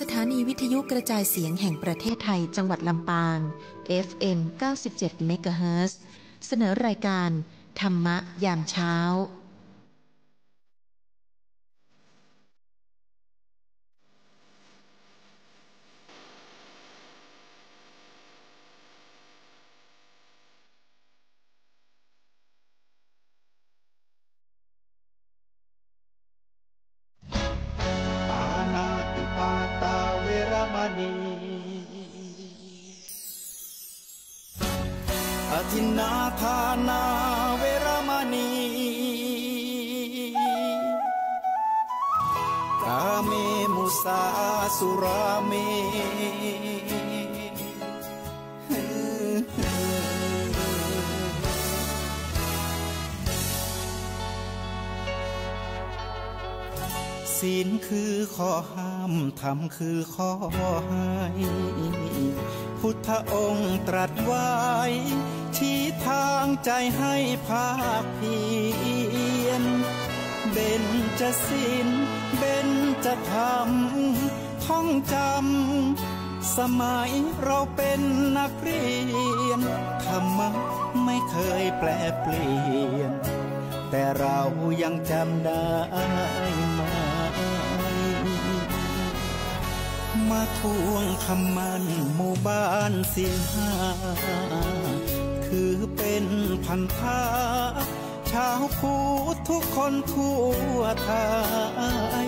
สถานีวิทยุกระจายเสียงแห่งประเทศไทยจังหวัดลำปาง FM 97 เมกะเฮิรตซ์เสนอรายการธรรมะยามเช้าอธินาทานาเวรมณีกาเมมุสาสุราเมศีลคือข้อห้ามธรรมคือข้อให้พุทธองค์ตรัสไว้ชี้ทางใจให้ภาคเพียรเบญจศีลเบญจธรรมท่องจำสมัยเราเป็นนักเรียนธรรมะไม่เคยแปรเปลี่ยนแต่เรายังจำได้มาทวงคำมันหมู่บ้านศีลห้าถือเป็นพันธะชาวพุทธทุกคนทั่วไทย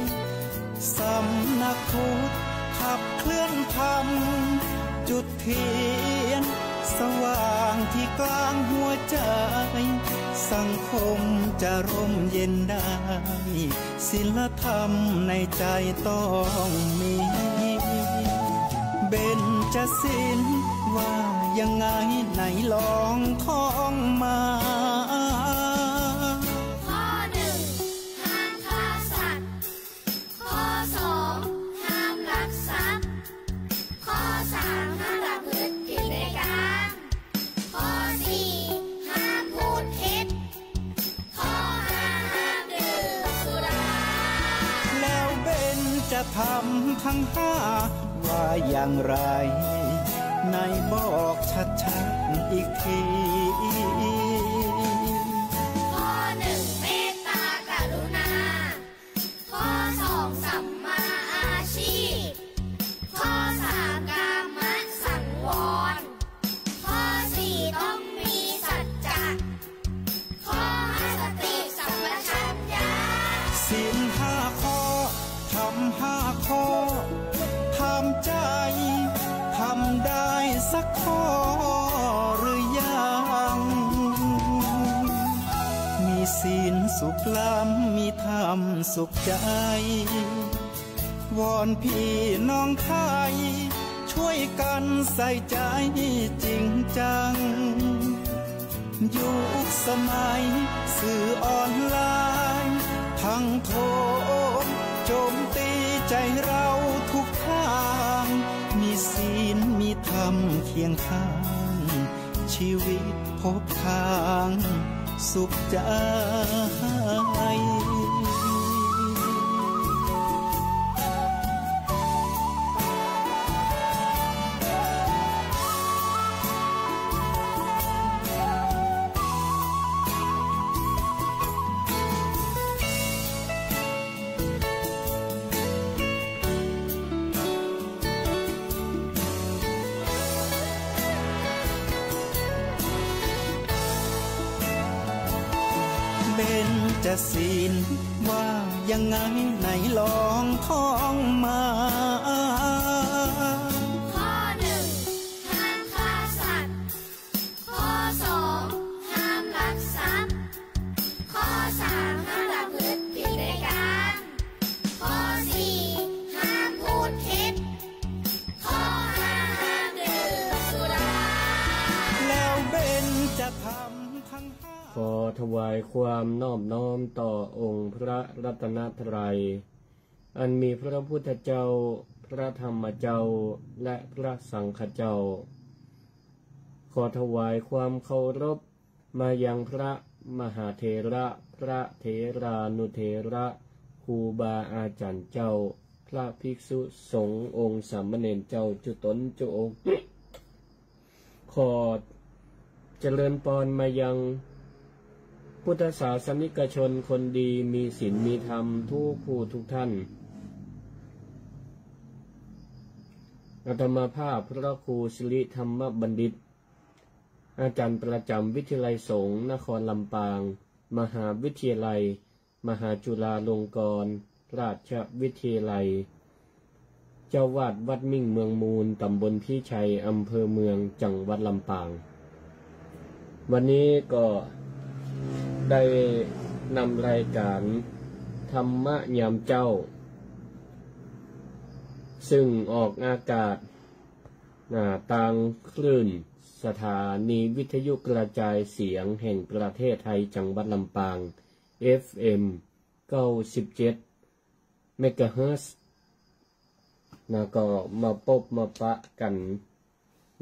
สำนักพุทธขับเคลื่อนธรรมจุดเทียนสว่างที่กลางหัวใจสังคมจะร่มเย็นได้ศีลธรรมในใจต้องมีเบญจศีลว่ายังไงไหนลองท่องมาข้อหนึ่งห้ามฆ่าสัตว์ข้อสองห้ามลักทรัพย์ข้อสามห้ามประพฤติผิดในกามข้อสี่ห้ามพูดเท็จข้อห้าห้ามดื่มสุราแล้วเบญจธรรมทั้งห้าว่าอย่างไรไหนบอกชัดๆอีกทีข้อหนึ่งเมตตากรุณาข้อสองสัมมาอาชีพข้อสามกามสังวรข้อสี่ต้องมีสัจจะข้อห้าสติสัมปชัญญะศีลห้าข้อธรรมห้าข้อทำใจทำได้สักข้อหรือยังมีศีลสุขล้ำมีธรรมสุขใจวอนพี่น้องไทยช่วยกันใส่ใจจริงจังยุคสมัยสื่อออนไลน์ทั้งโทษโจมตีใจเราทุกทางมีศีลมีธรรมเคียงข้างชีวิตพบทางสุขใจเบญจศีลว่ายังไงไหนลองท่องมาข้อหนึ่งห้ามฆ่าสัตว์ข้อสองห้ามลักทรัพย์ข้อสามห้ามประพฤติผิดในกามข้อสี่ห้ามพูดเท็จข้อห้าห้ามดื่มสุราแล้วเบญจธรรมทั้งห้าขอถวายความนอบน้อมต่อองค์พระรัตนตรัยอันมีพระพุทธเจ้าพระธรรมเจ้าและพระสังฆเจ้าขอถวายความเคารพมายังพระมหาเถระพระเถรานุเถระครูบาอาจารย์เจ้า พระภิกษุสงฆ์องค์สามเณรเจ้าจุตนจุองค์ขอเจริญพรมายังพุทธศาสนิกชนคนดีมีศีลมีธรรมทุกผู้ทุกท่านอาตมาภาพพระครูสิริธรรมบัณฑิตอาจารย์ประจำวิทยาลัยสงฆ์นครลำปางมหาวิทยาลัยมหาจุฬาลงกรณราชวิทยาลัยเจ้าวาดวัดมิ่งเมืองมูลตำบลพิชัยอำเภอเมืองจังหวัดลำปางวันนี้ก็ได้นำรายการธรรมะยามเจ้าซึ่งออกอากาศทางคลื่นสถานีวิทยุกระจายเสียงแห่งประเทศไทยจังหวัดลำปาง FM 97 เมกะเฮิรตซ์ก็มาพบมาปะกัน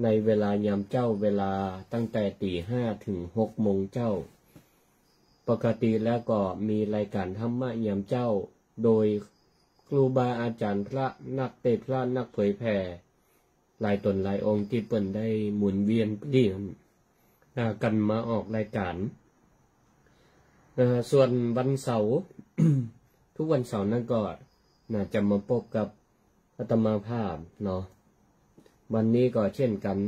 ในเวลายามเจ้าเวลาตั้งแต่ตี 5 ถึง 6 โมงเจ้าปกติแล้วก็มีรายการธรรมะยามเจ้าโดยครูบาอาจารย์พระนักเทศน์พระนักเผยแผ่หลายตนหลายองค์ที่เปิ้นได้หมุนเวียนเปลี่ยนกันมาออกรายการส่วนวันเสาร์ ทุกวันเสาร์นั้นก็จะมาพบกับอาตมาภาพเนาะวันนี้ก็เช่นกัน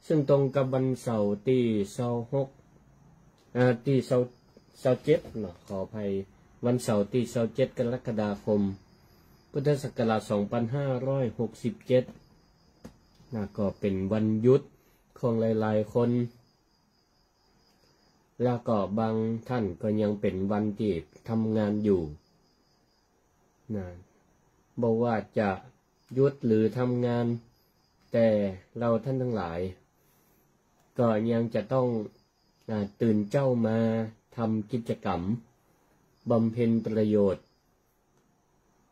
ซึ่งตรงกับวันเสาร์ที่26ที่27เนาะขออภัยวันเสาร์ที่27กรกฎาคมพุทธศักราช2567ก็เป็นวันหยุดของหลายๆคนแล้วก็บางท่านก็ยังเป็นวันที่ทำงานอยู่บอกว่าจะหยุดหรือทำงานแต่เราท่านทั้งหลายก็ยังจะต้องตื่นเจ้ามาทำกิจกรรมบำเพ็ญประโยชน์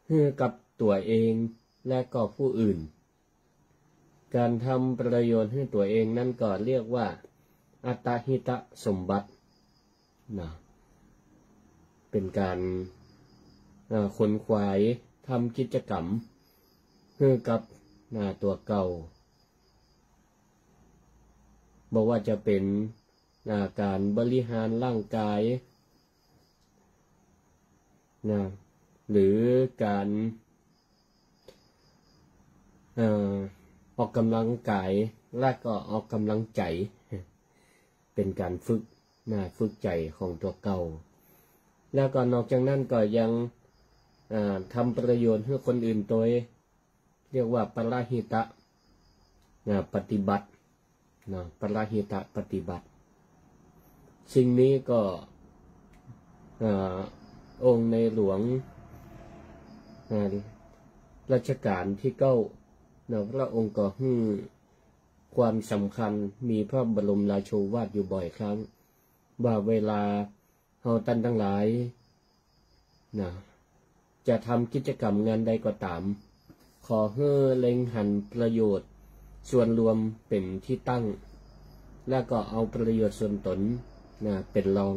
ให้กับตัวเองและก็ผู้อื่นการทำประโยชน์ให้ตัวเองนั่นก็เรียกว่าอัตตหิตสมบัติเป็นการขนขวายทำกิจกรรมให้กับตัวเก่าบอกว่าจะเป็นการบริหารร่างกายหรือการออกกำลังกายและก็ออกกำลังใจเป็นการฝึกใจของตัวเก่าแล้วก็นอกจากนั้นก็ยังทำประโยชน์ให้คนอื่นโดยเรียกว่าปราหิตะปฏิบัติปราหิตะปฏิบัติสิ่งนี้ก็องค์ในหลวงรัชกาลที่9พระองค์ก็ให้ความสำคัญมีพระบรมราโชวาทอยู่บ่อยครั้งว่าเวลาเฮาท่านทั้งหลายจะทำกิจกรรมงานใดก็ตามขอให้เล็งหันประโยชน์ส่วนรวมเป็นที่ตั้งแล้วก็เอาประโยชน์ส่วนตนเป็นรอง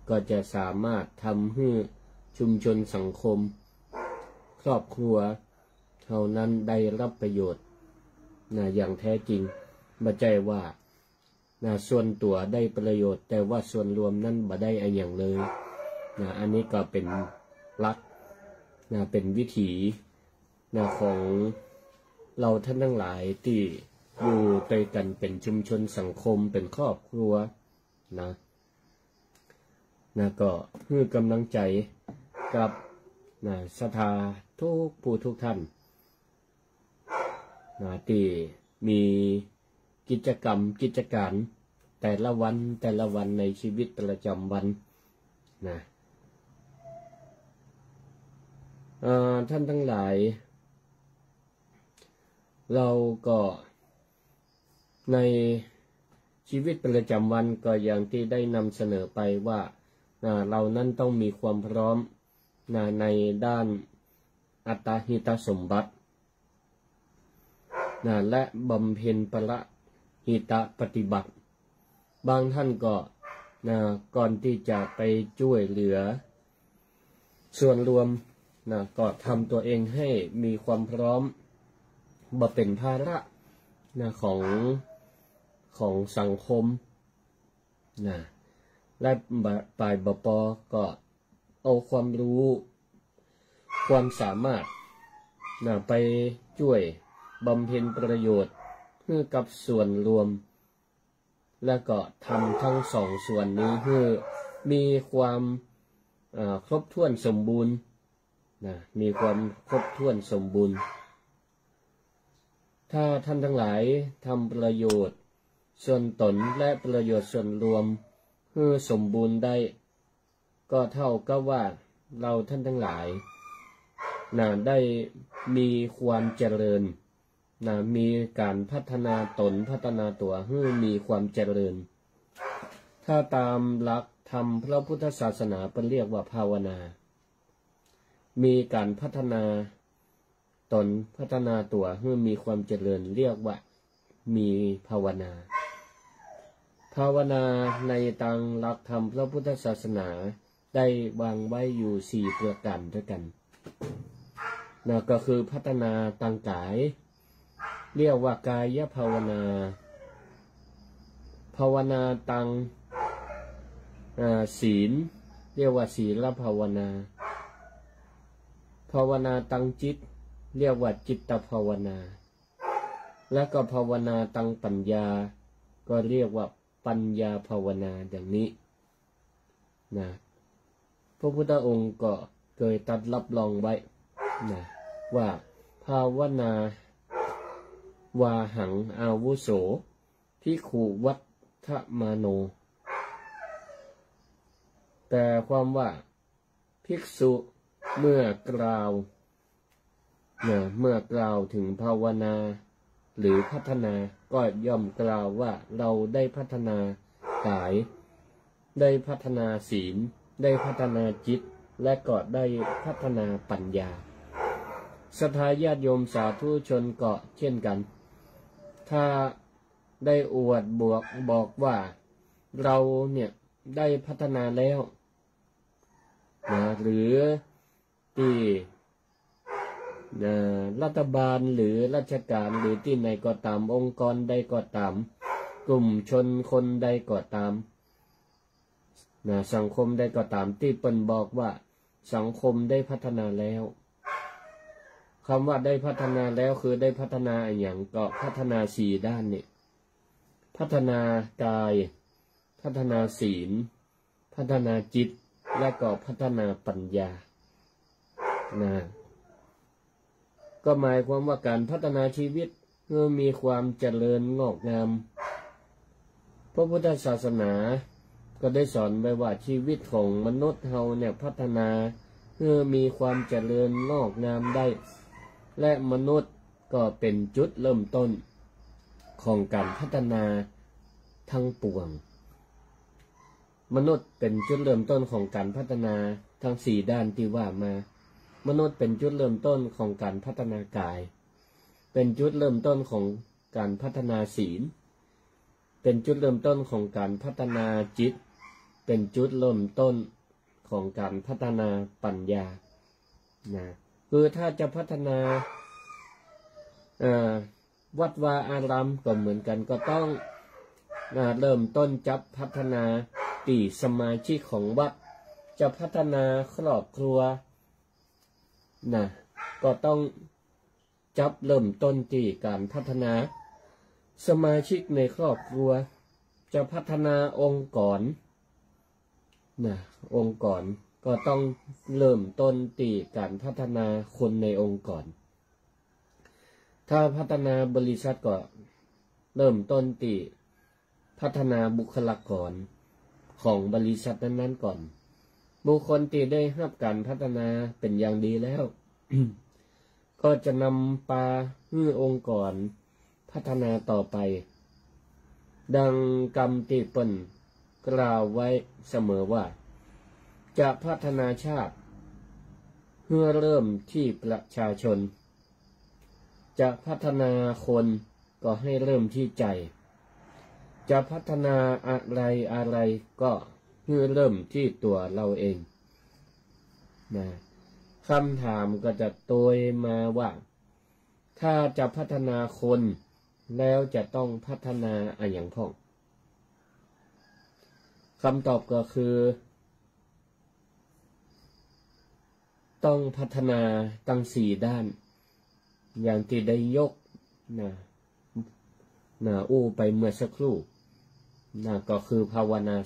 ก็จะสามารถทำให้ชุมชนสังคมครอบครัวเท่านั้นได้รับประโยชน์อย่างแท้จริงไม่ใช่ว่าส่วนตัวได้ประโยชน์แต่ว่าส่วนรวมนั้นบ่ได้อะไรอย่างเลยอันนี้ก็เป็นหลักเป็นวิถีของเราท่านทั้งหลายที่อยู่ด้วยกันเป็นชุมชนสังคมเป็นครอบครัวก็ให้กำลังใจกับศรัทธาทุกผู้ทุกท่านที่มีกิจกรรมกิจการแต่ละวันในชีวิตประจำวันท่านทั้งหลายเราก็ในชีวิตประจำวันก็อย่างที่ได้นำเสนอไปว่าเรานั้นต้องมีความพร้อมในด้านอัตตหิตสมบัติและบำเพ็ญปรหิตปฏิบัติบางท่านก็ก่อนที่จะไปช่วยเหลือส่วนรวม นะก็ทำตัวเองให้มีความพร้อมบ่เป็นภาระนะของสังคมนะและฝ่ายบป.ก็เอาความรู้ความสามารถนะไปช่วยบำเพ็ญประโยชน์ให้กับส่วนรวมและก็ทำทั้งสองส่วนนี้ให้มีความครบถ้วนสมบูรณ์นะมีความครบถ้วนสมบูรณ์ถ้าท่านทั้งหลายทำประโยชน์ส่วนตนและประโยชน์ส่วนรวมให้สมบูรณ์ได้ก็เท่ากับว่าเราท่านทั้งหลายนะได้มีความเจริญนะมีการพัฒนาตนพัฒนาตัวให้มีความเจริญถ้าตามหลักธรรมพระพุทธศาสนาเป็นเรียกว่าภาวนามีการพัฒนาตนพัฒนาตัวให้มีความเจริญเรียกว่ามีภาวนาภาวนาในทางหลักธรรมพระพุทธศาสนาได้วางไว้อยู่4ประการด้วยกันนะก็คือพัฒนาทางกายเรียกว่ากายภาวนาภาวนาทางศีลเรียกว่าศีลภาวนาภาวนาทางจิตเรียกว่าจิตภาวนาและก็ภาวนาทางปัญญาก็เรียกว่าปัญญาภาวนาอย่างนี้นะพระพุทธองค์ก็เคยตรัสรับรองไว้นะว่าภาวนาวาหังอาวุโสภิกขุวัฏฐมาโนแต่ความว่าภิกษุเมื่อกล่าวถึงภาวนาหรือพัฒนาก็ย่อมกล่าวว่าเราได้พัฒนากายได้พัฒนาศีลได้พัฒนาจิตและก็ได้พัฒนาปัญญาศรัทธาญาติโยมสาธุชนก็เช่นกันถ้าได้อวดบอกว่าเราเนี่ยได้พัฒนาแล้วนะหรือที่รัฐบาลหรือราชการหรือที่ไหนก็ตามองค์กรใดก็ตามกลุ่มชนคนใดก็ตามสังคมใดก็ตามที่เปิ้นบอกว่าสังคมได้พัฒนาแล้วคำว่าได้พัฒนาแล้วคือได้พัฒนาอย่างก็พัฒนา4ด้านนี่พัฒนากายพัฒนาศีลพัฒนาจิตและก็พัฒนาปัญญานะก็หมายความว่าการพัฒนาชีวิตเมื่อมีความเจริญงอกงามพระพุทธศาสนาก็ได้สอนไว้ว่าชีวิตของมนุษย์เฮาเนี่ยพัฒนาเมื่อมีความเจริญงอกงามได้และมนุษย์ก็เป็นจุดเริ่มต้นของการพัฒนาทั้งปวงมนุษย์เป็นจุดเริ่มต้นของการพัฒนาทั้ง4ด้านที่ว่ามามนุษย์เป็นจุดเริ่มต้นของการพัฒนากายเป็นจุดเริ่มต้นของการพัฒนาศีลเป็นจุดเริ่มต้นของการพัฒนาจิตเป็นจุดเริ่มต้นของการพัฒนาปัญญานะคือถ้าจะพัฒนาวัดวาอารามก็เหมือนกันก็ต้องเริ่มต้นจับพัฒนาตีสมาชิกของวัดจะพัฒนาครอบครัวนะก็ต้องจับเริ่มต้นที่การพัฒนาสมาชิกในครอบครัวจะพัฒนาองค์กรนะองค์กรก็ต้องเริ่มต้นที่การพัฒนาคนในองค์กรถ้าพัฒนาบริษัทก็เริ่มต้นที่พัฒนาบุคลากรของบริษัทนั้นๆก่อนบุคคลที่ได้รับการพัฒนาเป็นอย่างดีแล้ว ก็จะนำพาให้องค์กรพัฒนาต่อไปดังกรรมที่เปิ้นกล่าวไว้เสมอว่าจะพัฒนาชาติเพื่อเริ่มที่ประชาชนจะพัฒนาคนก็ให้เริ่มที่ใจจะพัฒนาอะไรก็เพื่อเริ่มที่ตัวเราเองนะ คำถามก็จะโตยมาว่าถ้าจะพัฒนาคนแล้วจะต้องพัฒนาอะไรอย่างพ่องคำตอบก็คือต้องพัฒนาตั้ง4 ด้านอย่างที่ได้ยกอู้ไปเมื่อสักครู่ก็คือภาวนา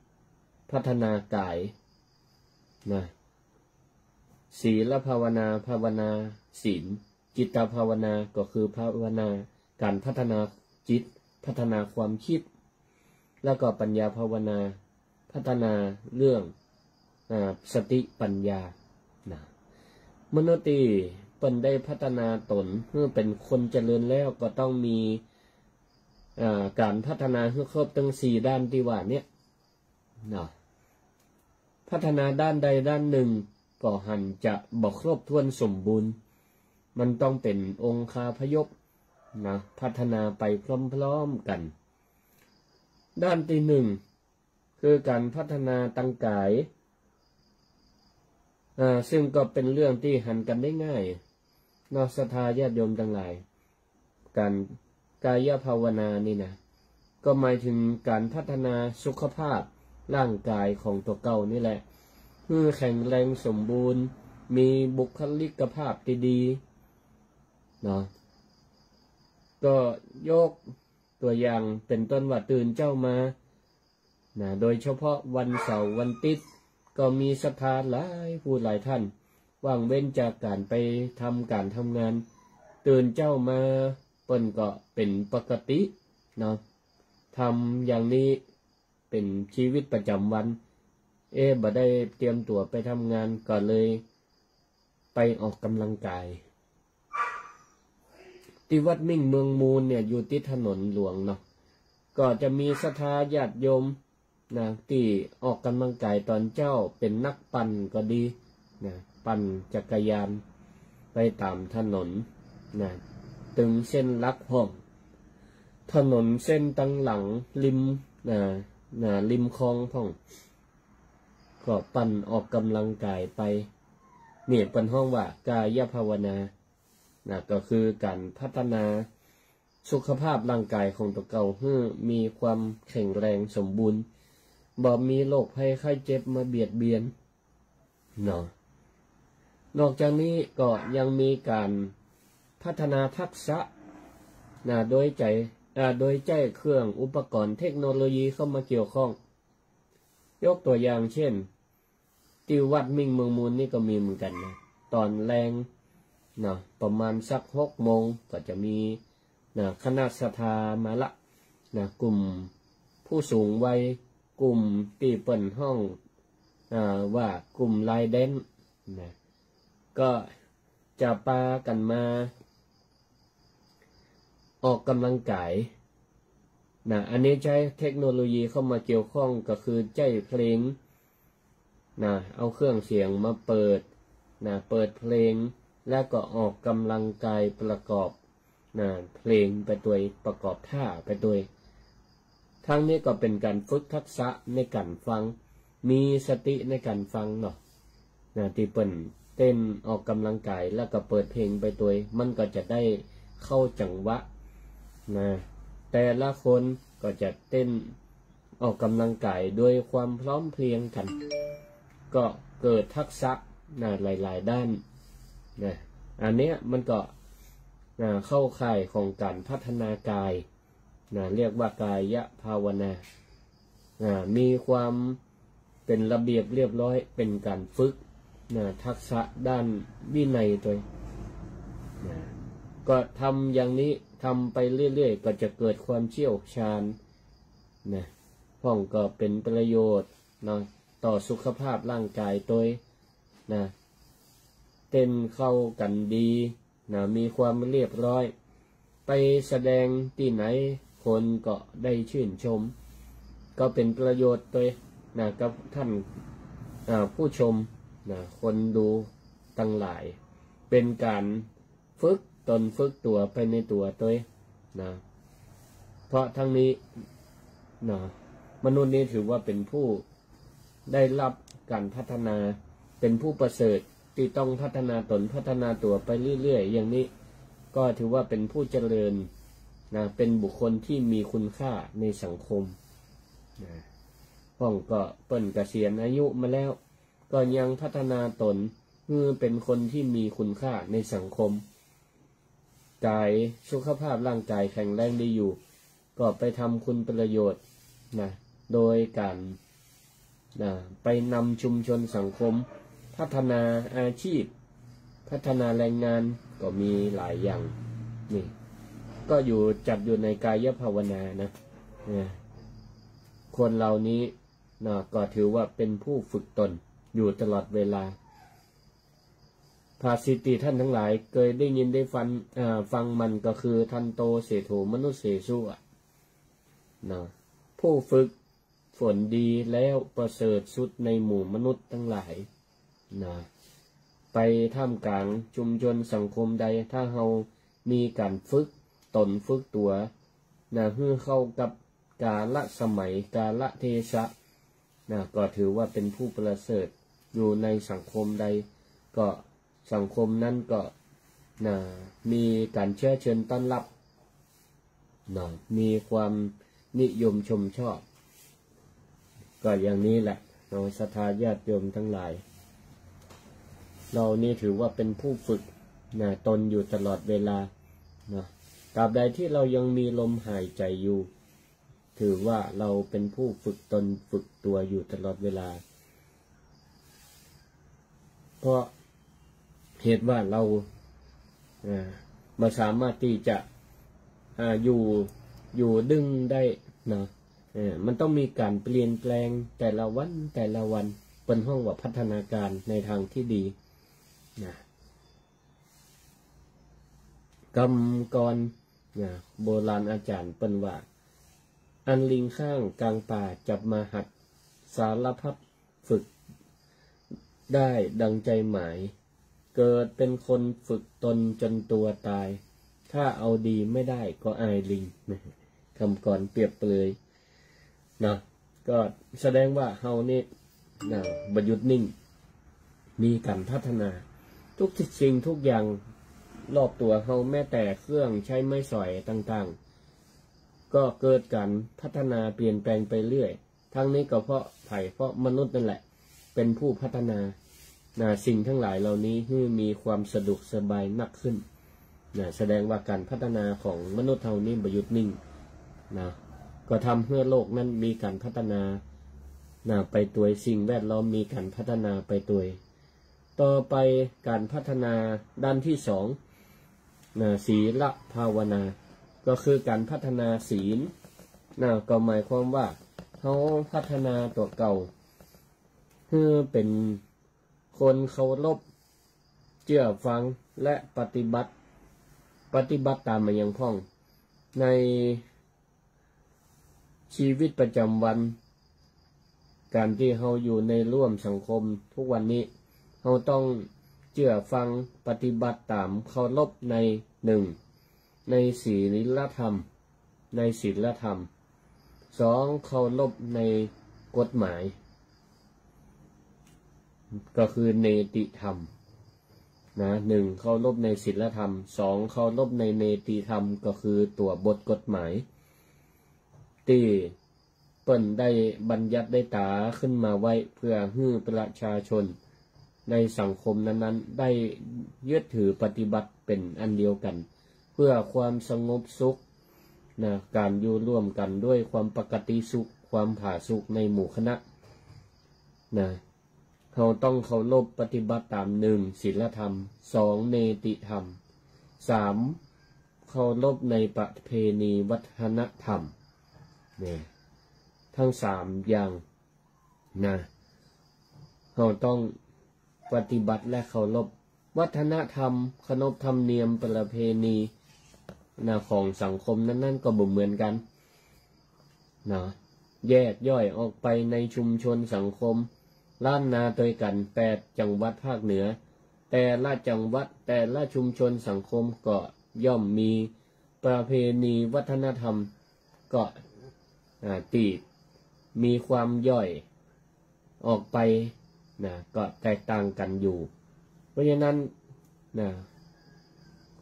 4พัฒนากายศีลภาวนาภาวนาศีลจิตภาวนาก็คือภาวนาการพัฒนาจิตพัฒนาความคิดแล้วก็ปัญญาภาวนาพัฒนาเรื่องสติปัญญามนุษย์ที่เปิ้นได้พัฒนาตนเพื่อเป็นคนเจริญแล้วก็ต้องมีการพัฒนาให้ครบทั้ง4 ด้านที่ว่านี้พัฒนาด้านใดด้านหนึ่งก็หันจะบ่ครบถ้วนสมบูรณ์มันต้องเป็นองคาพยพพัฒนาไปพร้อมๆกันด้านที่1คือการพัฒนาตั้งกายซึ่งก็เป็นเรื่องที่หันกันได้ง่ายศรัทธาญาติโยมทั้งหลายการกายภาวนานี่นะก็หมายถึงการพัฒนาสุขภาพร่างกายของตัวเก่านี่แหละเพื่อแข็งแรงสมบูรณ์มีบุคลิกภาพที่ดีก็ยกตัวอย่างเป็นต้นว่าตื่นเจ้ามาโดยเฉพาะวันเสาร์วันอาทิตย์ก็มีศรัทธาหลายผู้หลายท่านว่างเว้นจากการไปทำการทำงานตื่นเจ้ามาเปิ้นก็เป็นปกติทำอย่างนี้เป็นชีวิตประจำวันบ่ได้เตรียมตัวไปทำงานก็เลยไปออกกำลังกายที่วัดมิ่งเมืองมูลเนี่ยอยู่ติดถนนหลวงก็จะมีศรัทธาญาติโยมที่ออกกำลังกายตอนเจ้าเป็นนักปั่นก็ดีปั่นจักรยานไปตามถนนตึงเส้นลักห้องถนนเส้นตั้งหลังริมริมคลองพ่องก็ปั่นออกกำลังกายไปเนี่ยเป็นห้องว่ากายภาวนาก็คือการพัฒนาสุขภาพร่างกายของตัวเก่าให้มีความแข็งแรงสมบูรณ์บ่มีโรคภัยไข้เจ็บมาเบียดเบียนนอกจากนี้ก็ยังมีการพัฒนาทักษะโดยใจเครื่องอุปกรณ์เทคโนโลยีเข้ามาเกี่ยวข้องยกตัวอย่างเช่นที่วัดมิ่งเมืองมูลนี่ก็มีเหมือนกันตอนแรงประมาณสัก6 โมงก็จะมีคณะศรัทธามาละกลุ่มผู้สูงวัยกลุ่มที่เปิ่นห้องว่ากลุ่มไลเดนก็จะปากันมาออกกำลังกายอันนี้ใช้เทคโนโลยีเข้ามาเกี่ยวข้องก็คือใจเพลงเอาเครื่องเสียงมาเปิดเปิดเพลงแล้วก็ออกกำลังกายประกอบเพลงไปด้วยประกอบท่าไปด้วยทั้งนี้ก็เป็นการฝึกทักษะในการฟังมีสติในการฟังที่เปิ่นเต้นออกกำลังกายแล้วก็เปิดเพลงไปด้วยมันก็จะได้เข้าจังหวะแต่ละคนก็จะเต้นออกกำลังกายด้วยความพร้อมเพรียงกันก็เกิดทักษะหลายๆด้านอันเนี้ยมันก็เข้าข่ายของการพัฒนากายเรียกว่ากายภาวนามีความเป็นระเบียบเรียบร้อยเป็นการฝึกทักษะด้านวินัยตัวก็ทำอย่างนี้ทำไปเรื่อยๆก็จะเกิดความเชี่ยวชาญพ่องก็เป็นประโยชน์ต่อสุขภาพร่างกายตัวเต้นเข้ากันดีมีความเรียบร้อยไปแสดงที่ไหนคนก็ได้ชื่นชมก็เป็นประโยชน์ตัวกับท่านผู้ชมคนดูทั้งหลายเป็นการฝึกตนฝึกตัวไปในตัวตัวเพราะทั้งนี้มนุษย์นี้ถือว่าเป็นผู้ได้รับการพัฒนาเป็นผู้ประเสริฐ ที่ต้องพัฒนาตนพัฒนาตัวไปเรื่อยๆอย่างนี้ก็ถือว่าเป็นผู้เจริญนะเป็นบุคคลที่มีคุณค่าในสังคมนะพ่องก็เปิ้นเกษียณอายุมาแล้วก็ยังพัฒนาตนเป็นคนที่มีคุณค่าในสังคมกายสุขภาพร่างกายแข็งแรงดีอยู่ก็ไปทำคุณประโยชน์นะโดยการนะไปนำชุมชนสังคมพัฒนาอาชีพพัฒนาแรงงานก็มีหลายอย่างนี่ก็อยู่จัดอยู่ในกายภาวนานะคนเหล่านี้นะก็ถือว่าเป็นผู้ฝึกตนอยู่ตลอดเวลาภาสิติท่านทั้งหลายเคยได้ยินได้ฟังมันก็คือทันโตเสโถมนุษเสสุนะผู้ฝึกฝนดีแล้วประเสริฐสุดในหมู่มนุษย์ทั้งหลายนะไปท่ามกลางชุมชนสังคมใดถ้าเรามีการฝึกตนฝึกตัวนะเพื่อเข้ากับกาลสมัยกาลเทศะนะก็ถือว่าเป็นผู้ประเสริฐอยู่ในสังคมใดก็สังคมนั้นก็นะมีการเชื้อเชิญต้อนรับนะมีความนิยมชมชอบก็อย่างนี้แหละเราศรัทธาญาติโยมทั้งหลายเรานี่ถือว่าเป็นผู้ฝึกนะตนอยู่ตลอดเวลานะตราบใดที่เรายังมีลมหายใจอยู่ถือว่าเราเป็นผู้ฝึกตนฝึกตัวอยู่ตลอดเวลาเพราะเหตุว่าเราไม่สามารถที่จะอยู่ดึงได้นะมันต้องมีการเปลี่ยนแปลงแต่ละวันเป็นห้องว่าพัฒนาการในทางที่ดีนะกรรมกรนะโบราณอาจารย์เป็นว่าอันลิงข้างกลางป่าจับมาหัดสารพัดฝึกได้ดังใจหมายเกิดเป็นคนฝึกตนจนตัวตายถ้าเอาดีไม่ได้ก็อายลิงคำก่อนเปรียบเปรยนะก็แสดงว่าเฮานี่นะบ่หยุดนิ่งมีการพัฒนาทุกสิ่งทุกอย่างรอบตัวเฮาแม้แต่เครื่องใช้ไม้สอยต่างๆก็เกิดการพัฒนาเปลี่ยนแปลงไปเรื่อยทั้งนี้ก็เพราะมนุษย์นั่นแหละเป็นผู้พัฒนาสิ่งทั้งหลายเหล่านี้ให้มีความสะดวกสบายมากขึ้นแสดงว่าการพัฒนาของมนุษย์เฮานี้บ่หยุดนิ่งนะก็ทำให้โลกนั้นมีการพัฒนาไปตัวสิ่งแวดล้อมมีการพัฒนาไปตัวต่อไปการพัฒนาด้านที่สองศีลภาวนาก็คือการพัฒนาศีลก็หมายความว่าเขาพัฒนาตัวเก่าเพื่อเป็นคนเคารพเชื่อฟังและปฏิบัติตามมาอย่างพ้องในชีวิตประจำวันการที่เราอยู่ในร่วมสังคมทุกวันนี้เราต้องเชื่อฟังปฏิบัติตามเคารพในหนึ่งในศีลธรรมสองเคารพในกฎหมายก็คือเนติธรรมหนึ่งเคารพในศีลธรรมสองเคารพในเนติธรรมก็คือตัวบทกฎหมายที่เปิ้นได้บัญญัติได้ตาขึ้นมาไว้เพื่อให้ประชาชนในสังคมนั้นๆได้ยึดถือปฏิบัติเป็นอันเดียวกันเพื่อความสงบสุขการอยู่ร่วมกันด้วยความปกติสุขความผาสุกในหมู่คณะเขาต้องเคารพปฏิบัติตามหนึ่งศีลธรรมสองเนติธรรมสามเคารพในประเพณีวัฒนธรรมทั้งสามอย่างเราต้องปฏิบัติและเคารพวัฒนธรรมขนบธรรมเนียมประเพณีของสังคมนั้นๆก็บ่เหมือนกันแยกย่อยออกไปในชุมชนสังคมล้านนาโดยกัน8จังหวัดภาคเหนือแต่ละจังหวัดแต่ละชุมชนสังคมก็ย่อมมีประเพณีวัฒนธรรมก็ตีมีความย่อยออกไปก็แตกต่างกันอยู่ ราะฉะนั้นนะ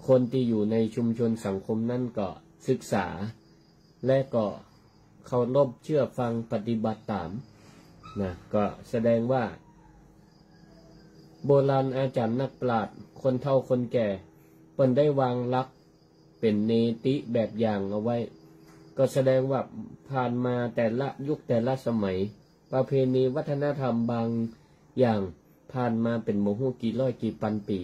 คนที่อยู่ในชุมชนสังคมนั้นก็ศึกษาและก็เคารพเชื่อฟังปฏิบัติตามนะก็แสดงว่าโบราณอาจารย์นักปราชญ์คนเฒ่าคนแก่เพิ่นได้วางหลักเป็นเนติแบบอย่างเอาไว้ก็แสดงว่าผ่านมาแต่ละยุคแต่ละสมัยประเพณีวัฒนธรรมบางอย่างผ่านมาเป็นโมหูกี่ร้อยกี่พันปี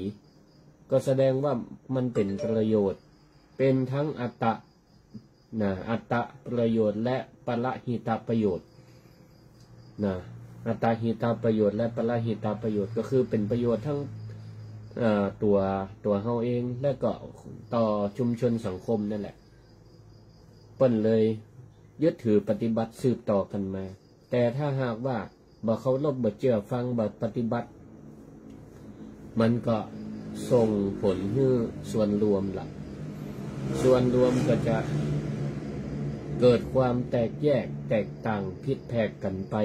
ก็แสดงว่ามันเป็นประโยชน์เป็นทั้งอัตตะอัตตะประโยชน์และปรหิตประโยชน์อัตตหิตประโยชน์และปรหิตประโยชน์ก็คือเป็นประโยชน์ทั้งตัวเฮาเองและก็ต่อชุมชนสังคมนั่นแหละเปิ้นเลยยึดถือปฏิบัติสืบต่อกันมาแต่ถ้าหากว่าบ่เคารพบ่เชื่อฟังบ่ปฏิบัติมันก็ส่งผลให้ส่วนรวมล่ะส่วนรวมก็จะเกิดความแตกแยกแตกต่างผิดแผกกันไป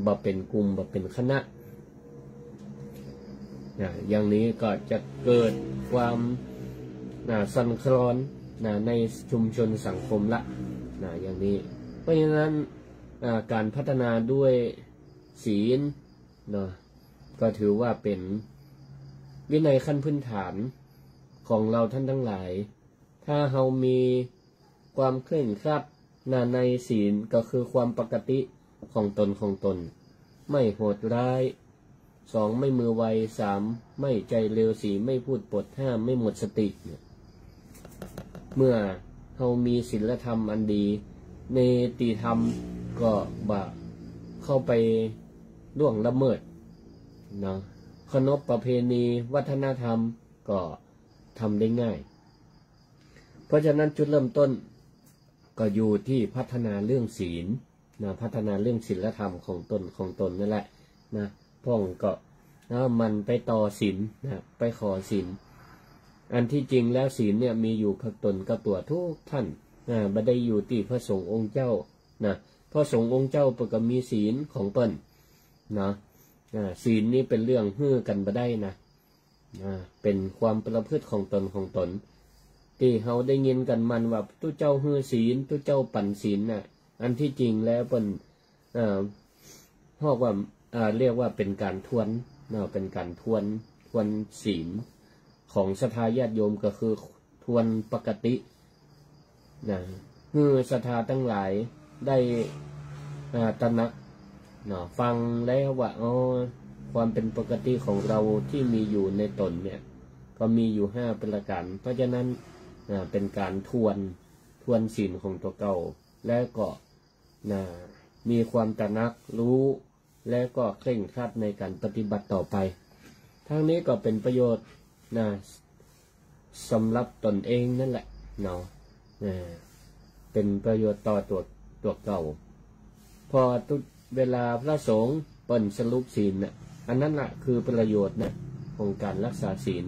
บ่เป็นกลุ่มบ่เป็นคณะอย่างนี้ก็จะเกิดความสั่นคลอนในชุมชนสังคมละอย่างนี้เพราะฉะนั้นการพัฒนาด้วยศีลก็ถือว่าเป็นวินัยขั้นพื้นฐานของเราท่านทั้งหลายถ้าเรามีความเคร่งครัดในศีลก็คือความปกติของตนไม่โหดร้าย2ไม่มือไว3ไม่ใจเร็ว4ไม่พูดปด5ไม่หมดสติเมื่อเรามีศีลธรรมอันดีเนติธรรมก็เข้าไปล่วงละเมิดขนบประเพณีวัฒนธรรมก็ทำได้ง่ายเพราะฉะนั้นจุดเริ่มต้นก็อยู่ที่พัฒนาเรื่องศีลพัฒนาเรื่องศีลธรรมของตนนั่นแหละพ่องก็มันไปต่อศีลไปขอศีลอันที่จริงแล้วศีลเนี่ยมีอยู่กับตนกับตัวทุกท่านบ่ได้อยู่ที่พระสงฆ์องค์เจ้าพระสงฆ์องค์เจ้าก็มีศีลของเปิ้นศีลนี้เป็นเรื่องฮื้อกันบ่ได้เป็นความประพฤติของตนที่เฮาได้ยินกันมันว่าตู้เจ้าฮื้อศีลตู้เจ้าปั่นศีลอันที่จริงแล้วเปิ้นเรียกว่าเป็นการทวนเป็นการทวนศีลของศรัทธาญาติโยมก็คือทวนปกติฮื้อศรัทธาทั้งหลายได้ตระหนักฟังแล้วว่าความเป็นปกติของเราที่มีอยู่ในตนเนี่ยก็มีอยู่5ประการเพราะฉะนั้นเป็นการทวนศีลของตัวเก่าและก็มีความตระหนักรู้และก็เคร่งครัดในการปฏิบัติต่อไปทั้งนี้ก็เป็นประโยชน์สำหรับตนเองนั่นแหละเป็นประโยชน์ต่อตัวเก่าพอทุกเวลาพระสงฆ์เปิ้นสรุปศีลอันนั้นละคือประโยชน์ของการรักษาศีล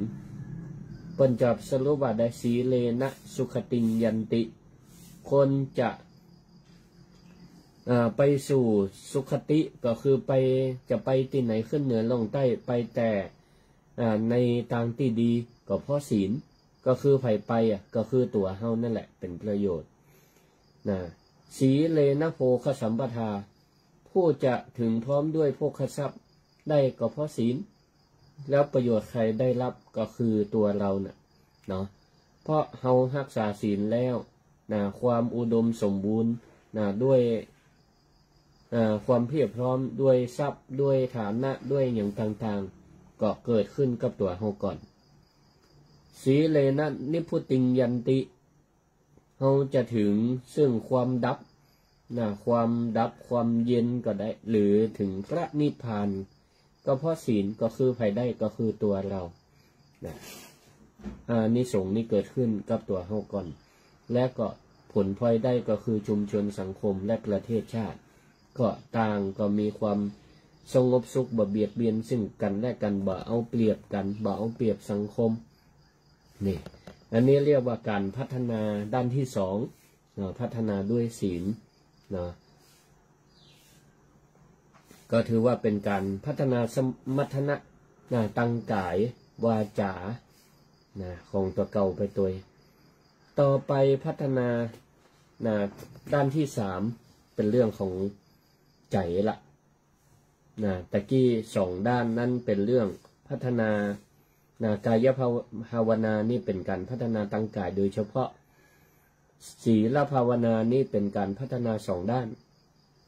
เปิ้นจะสรุปว่าได้สีเลนะสุขติยันติคนจะไปสู่สุขติก็คือจะไปที่ไหนขึ้นเหนือลงใต้ไปแต่ในทางที่ดีก็เพราะศีลก็คือไผไปก็คือตัวเฮานั่นแหละเป็นประโยชน์สีเลนะโภคสัมปทาผู้จะถึงพร้อมด้วยโภคทรัพย์ได้ก็เพราะศีลแล้วประโยชน์ใครได้รับก็คือตัวเราเพราะเฮารักษาศีลแล้วความอุดมสมบูรณ์ด้วยความเพียบพร้อมด้วยทรัพย์ด้วยฐานะด้วยอย่างต่างๆก็เกิดขึ้นกับตัวเฮาก่อนสีเลนะนิพุติงยันติเฮาจะถึงซึ่งความดับความดับความเย็นก็ได้หรือถึงพระนิพพานก็เพราะศีลก็คือไผได้ก็คือตัวเรานิสงส์นี้เกิดขึ้นกับตัวเฮาก่อนและก็ผลพลอยได้ก็คือชุมชนสังคมและประเทศชาติก็ต่างก็มีความสงบสุขบ่เบียดเบียนซึ่งกันและกันบ่เอาเปรียบกันบ่เอาเปรียบสังคมนี่อันนี้เรียกว่าการพัฒนาด้านที่2พัฒนาด้วยศีลก็ถือว่าเป็นการพัฒนาสมรรถนะ ตั้งกายวาจาของตัวเก่าไปตัวต่อไปพัฒนาด้านที่3เป็นเรื่องของใจละตะกี้2ด้านนั้นเป็นเรื่องพัฒนากายภาวนานี่เป็นการพัฒนาตั้งกายโดยเฉพาะศีลภาวนานี่เป็นการพัฒนา2ด้าน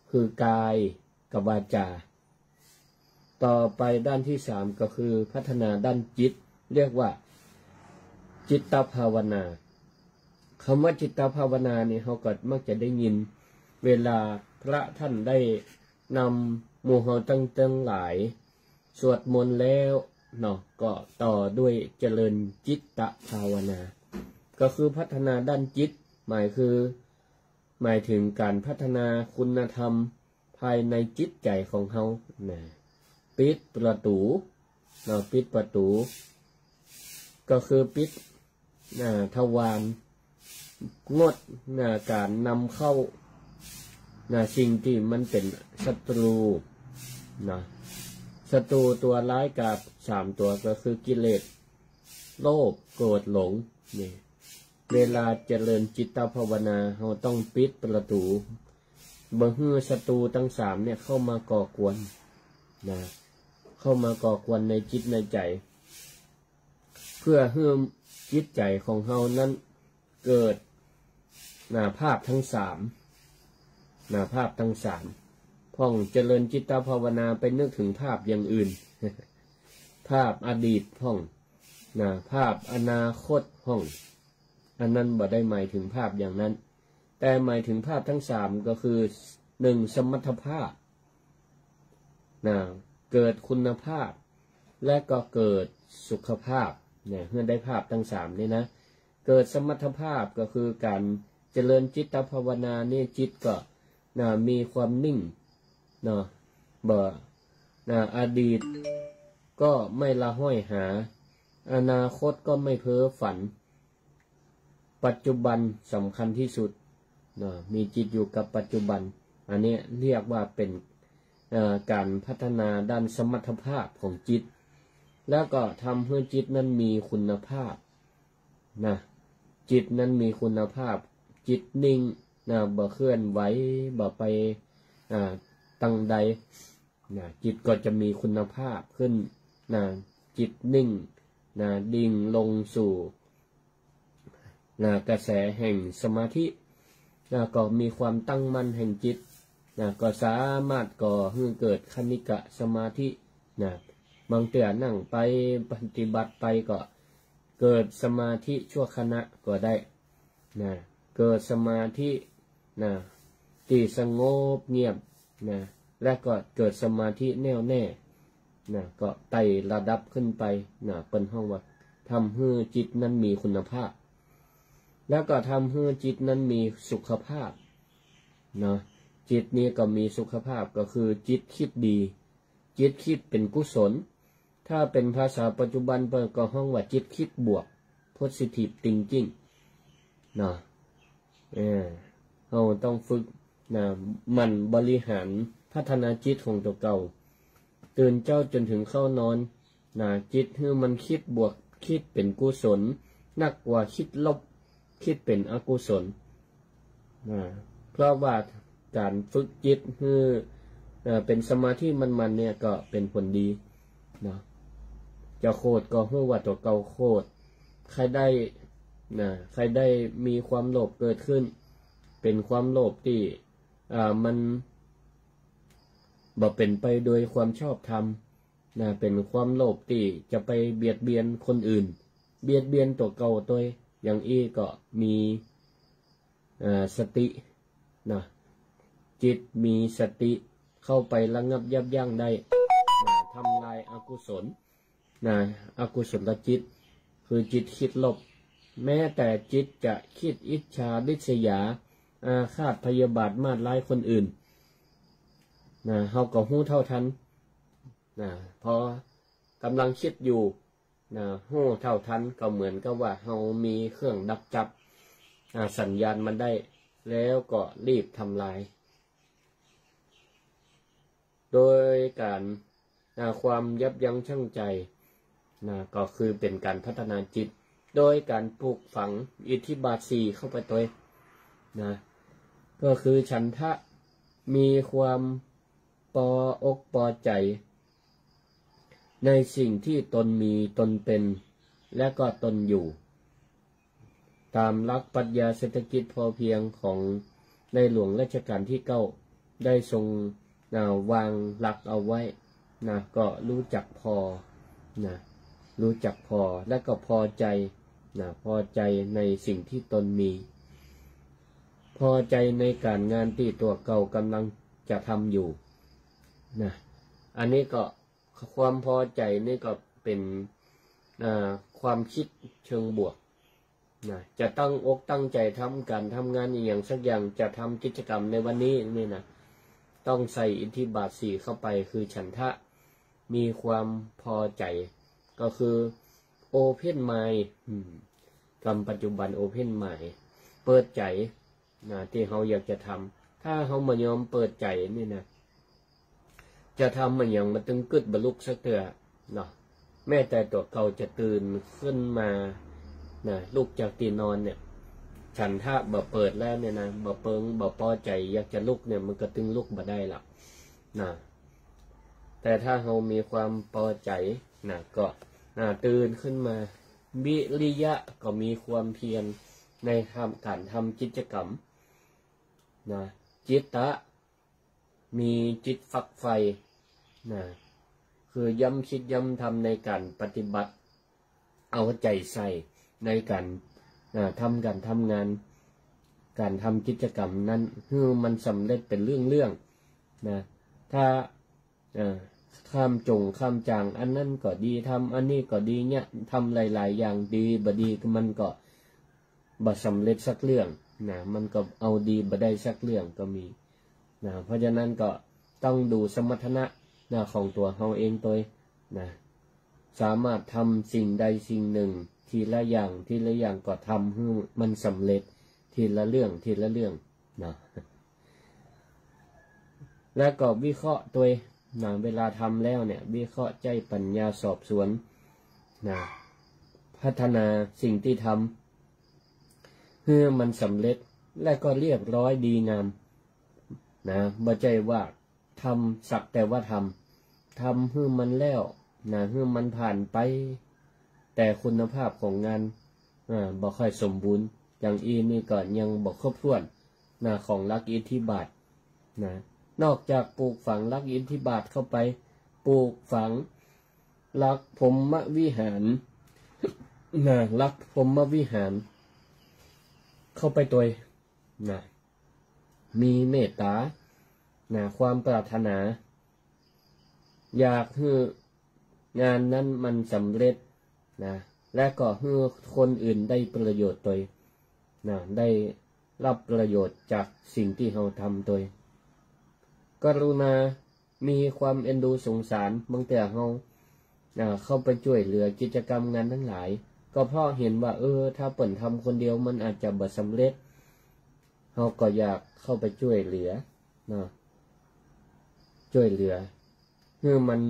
คือกายกับวาจาต่อไปด้านที่3ก็คือพัฒนาด้านจิตเรียกว่าจิตตภาวนาคำว่าจิตตภาวนานี่เขาก็มักจะได้ยินเวลาพระท่านได้นำหมู่เฮาตั้งหลายสวดมนต์แล้วก็ต่อด้วยเจริญจิตตภาวนาก็คือพัฒนาด้านจิตหมายถึงการพัฒนาคุณธรรมภายในจิตใจของเฮาปิดประตูปิดประตูก็คือปิดทวารงดการนำเข้าสิ่งที่มันเป็นศัตรูศัตรูตัวร้ายกับ3ตัวก็คือกิเลสโลภโกรธหลงนี่เวลาเจริญจิตตภาวนาเราต้องปิดประตูบ่ให้ศัตรูทั้ง3เนี่ยเข้ามาก่อกวนเข้ามาก่อกวนในจิตในใจเพื่อให้จิตใจของเรานั้นเกิดภาพทั้ง3ภาพทั้ง3พ่องเจริญจิตตภาวนาไปนึกถึงภาพอย่างอื่น ภาพอดีตพ่องภาพอนาคตพ่องอันนั้นบ่ได้หมายถึงภาพอย่างนั้นแต่หมายถึงภาพทั้ง3ก็คือ1สมรรถภาพเกิดคุณภาพและก็เกิดสุขภาพเมื่อได้ภาพทั้ง3นี่นะเกิดสมรรถภาพก็คือการเจริญจิตตภาวนานี่จิตก็มีความนิ่งอดีตก็ไม่ละห้อยหาอนาคตก็ไม่เพ้อฝันปัจจุบันสำคัญที่สุดมีจิตอยู่กับปัจจุบันอันนี้เรียกว่าเป็นการพัฒนาด้านสมรรถภาพของจิตแล้วก็ทำให้จิตนั้นมีคุณภาพจิตนั้นมีคุณภาพจิตนิ่งบ่เคลื่อนไหวบ่ไปตั้งใดจิตก็จะมีคุณภาพขึ้นจิตนิ่งดิ่งลงสู่กระแสแห่งสมาธิก็มีความตั้งมั่นแห่งจิตก็สามารถก่อให้เกิดคณิกะสมาธิบางเตือนั่งไปปฏิบัติไปก็เกิดสมาธิชั่วขณะก็ได้เกิดสมาธิที่สงบเงียบและก็เกิดสมาธิแน่วแน่ก็ไต่ระดับขึ้นไปเป็นห้องว่าทำให้จิตนั้นมีคุณภาพแล้วก็ทำให้จิตนั้นมีสุขภาพจิตนี้ก็มีสุขภาพก็คือจิตคิดดีจิตคิดเป็นกุศลถ้าเป็นภาษาปัจจุบันก็ห้องว่าจิตคิดบวก positive thinking เราต้องฝึกมันบริหารพัฒนาจิตของตัวเก่าตื่นเจ้าจนถึงเข้านอนจิตให้มันคิดบวกคิดเป็นกุศลนักกว่าคิดลบคิดเป็นอกุศลเพราะว่าการฝึกจิตให้เป็นสมาธิมันเนี่ยก็เป็นผลดีจะโคตรก็ให้ว่าตัวเก่าโคตรใครได้มีความโลภเกิดขึ้นเป็นความโลภที่มันบ่เป็นไปโดยความชอบธรรมเป็นความโลภที่จะไปเบียดเบียนคนอื่นเบียดเบียนตัวเก่าตัวอย่างอี้ก็มีสติจิตมีสติเข้าไประงับยับยั้งได้ทำลายอกุศลอกุศลจิตคือจิตคิดลบแม้แต่จิตจะคิดอิจฉาริษยาอาฆาตพยาบาทมาดร้ายคนอื่นเฮาก็ฮู้เท่าทันพอกำลังคิดอยู่ฮู้เท่าทันก็เหมือนกับว่าเฮามีเครื่องดักจับสัญญาณมันได้แล้วก็รีบทำลายโดยการความยับยั้งชั่งใจ นะก็คือเป็นการพัฒนาจิตโดยการปลูกฝังอิทธิบาท4เข้าไปตัวนะก็คือฉันทะมีความปออกปอใจในสิ่งที่ตนมีตนเป็นและก็ตนอยู่ตามหลักปรัชญาเศรษฐกิจพอเพียงของในหลวงรัชกาลที่9ได้ทรงวางหลักเอาไว้นะก็รู้จักพอนะรู้จักพอและก็พอใจนะพอใจในสิ่งที่ตนมีพอใจในการงานที่ตัวเก่ากำลังจะทำอยู่นะอันนี้ก็ความพอใจนี่ก็เป็นความคิดเชิงบวกนะจะตั้งอกตั้งใจทำการทำงานอย่างสักอย่างจะทำกิจกรรมในวันนี้นี่นะต้องใส่อิทธิบาท4เข้าไปคือฉันทะมีความพอใจก็คือโอเพนไมล์กรรมปัจจุบันโอเพนไมล์เปิดใจนะที่เขาอยากจะทำถ้าเขามายอมเปิดใจนี่นะจะทำมันอย่างมาตึงกึดบรรลุสักเตือเนาะแม้แต่ตัวเก่าจะตื่นขึ้นมานะลุกจากตีนอนเนี่ยฉันถ้าบ่เปิดแล้วเนี่ยนะบ่เปิงบ่พอใจอยากจะลุกเนี่ยมันก็ตึงลุกบ่ได้หรอกนะแต่ถ้าเรามีความพอใจนะก็ตื่นขึ้นมาวิริยะก็มีความเพียรในการทำกิจกรรมนะจิตตะมีจิตฝักใฝ่นะคือย้ำคิดย้ำทำในการปฏิบัติเอาใจใส่ในการทำงานการทำกิจกรรมนั้นคือมันสำเร็จเป็นเรื่องนะถ้าข้ามจงข้ามจางอันนั้นก็ดีทำอันนี้ก็ดีเนี่ยทำหลายๆอย่างดีบ่ดีมันก็บ่สำเร็จสักเรื่องนะมันก็เอาดีบ่ได้สักเรื่องก็มีนะเพราะฉะนั้นก็ต้องดูสมรรถนะของตัวเราเองตัวนะสามารถทำสิ่งใดสิ่งหนึ่งทีละอย่างก็ทำให้มันสำเร็จทีละเรื่องนะแล้วก็วิเคราะห์ตัวนะเวลาทำแล้วเนี่ยวิเคราะห์ใจปัญญาสอบสวนนะพัฒนาสิ่งที่ทำเพื่อมันสำเร็จและก็เรียบร้อยดีงามนะบ่ใจว่าทำสักแต่ว่าทำให้มันแล้วนะให้มันผ่านไปแต่คุณภาพของงานบ่ค่อยสมบูรณ์อย่างนี่ก็ยังบ่ครบถ้วนนะของหลักอิทธิบาทนะนอกจากปลูกฝังหลักอิทธิบาทเข้าไปปลูกฝังหลักพรหมวิหารนะหลักพรหมวิหารเข้าไปตัวนะมีเมตตานะความปรารถนาอยากให้งานนั้นมันสำเร็จนะและก็ให้คนอื่นได้ประโยชน์ตัวนะได้รับประโยชน์จากสิ่งที่เราทำตัวกรุณามีความเอ็นดูสงสารบางแต่เราเข้าไปช่วยเหลือกิจกรรมงานทั้งหลายก็เพราะเห็นว่าถ้าเปิ่นทำคนเดียวมันอาจจะบ่สำเร็จเราก็อยากเข้าไปช่วยเหลือนะช่วยเหลือเมื่อมัน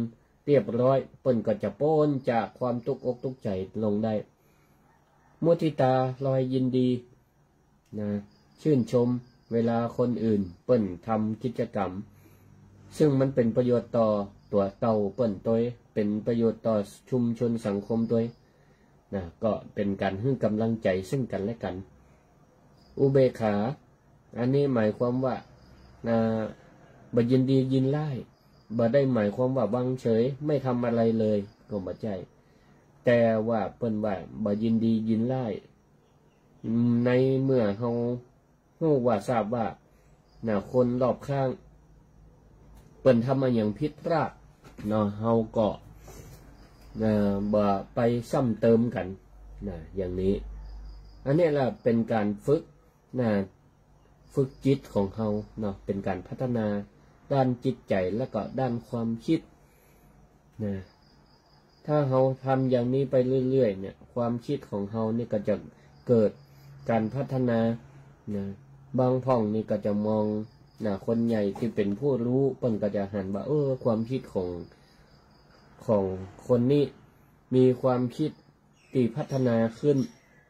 เรียบร้อยเปิ่นก็จะพ้นจากความทุกข์อกทุกข์ใจลงได้มุทิตาลอยยินดีนะชื่นชมเวลาคนอื่นเปิ่นทำกิจกรรมซึ่งมันเป็นประโยชน์ต่อตัวเต่าเปิ่นตัวเป็นประโยชน์ต่อชุมชนสังคมตัวนะก็เป็นการให้กำลังใจซึ่งกันและกันอุเบกขาอันนี้หมายความว่าบ่ยินดียินไล่บ่ได้หมายความว่าวางเฉยไม่ทำอะไรเลยก็บ่ใช่แต่ว่าเปิ้นว่าบ่ยินดียินไล่ในเมื่อเฮาว่าทราบว่าคนรอบข้างเปิ้นทำมาอย่างผิดพลาดเนาะเฮาก็บ่ไปซ้ำเติมกันอย่างนี้อันนี้แหละเป็นการฝึกจิตของเฮาเนาะเป็นการพัฒนาด้านจิตใจและก็ด้านความคิดนะถ้าเฮาทำอย่างนี้ไปเรื่อยๆเนี่ยความคิดของเฮานี่ก็จะเกิดการพัฒนานะบางพ่องนี่ก็จะมองคนใหญ่ที่เป็นผู้รู้เพิ่นก็จะหันว่าความคิดของคนนี้ มีความคิดที่พัฒนาขึ้น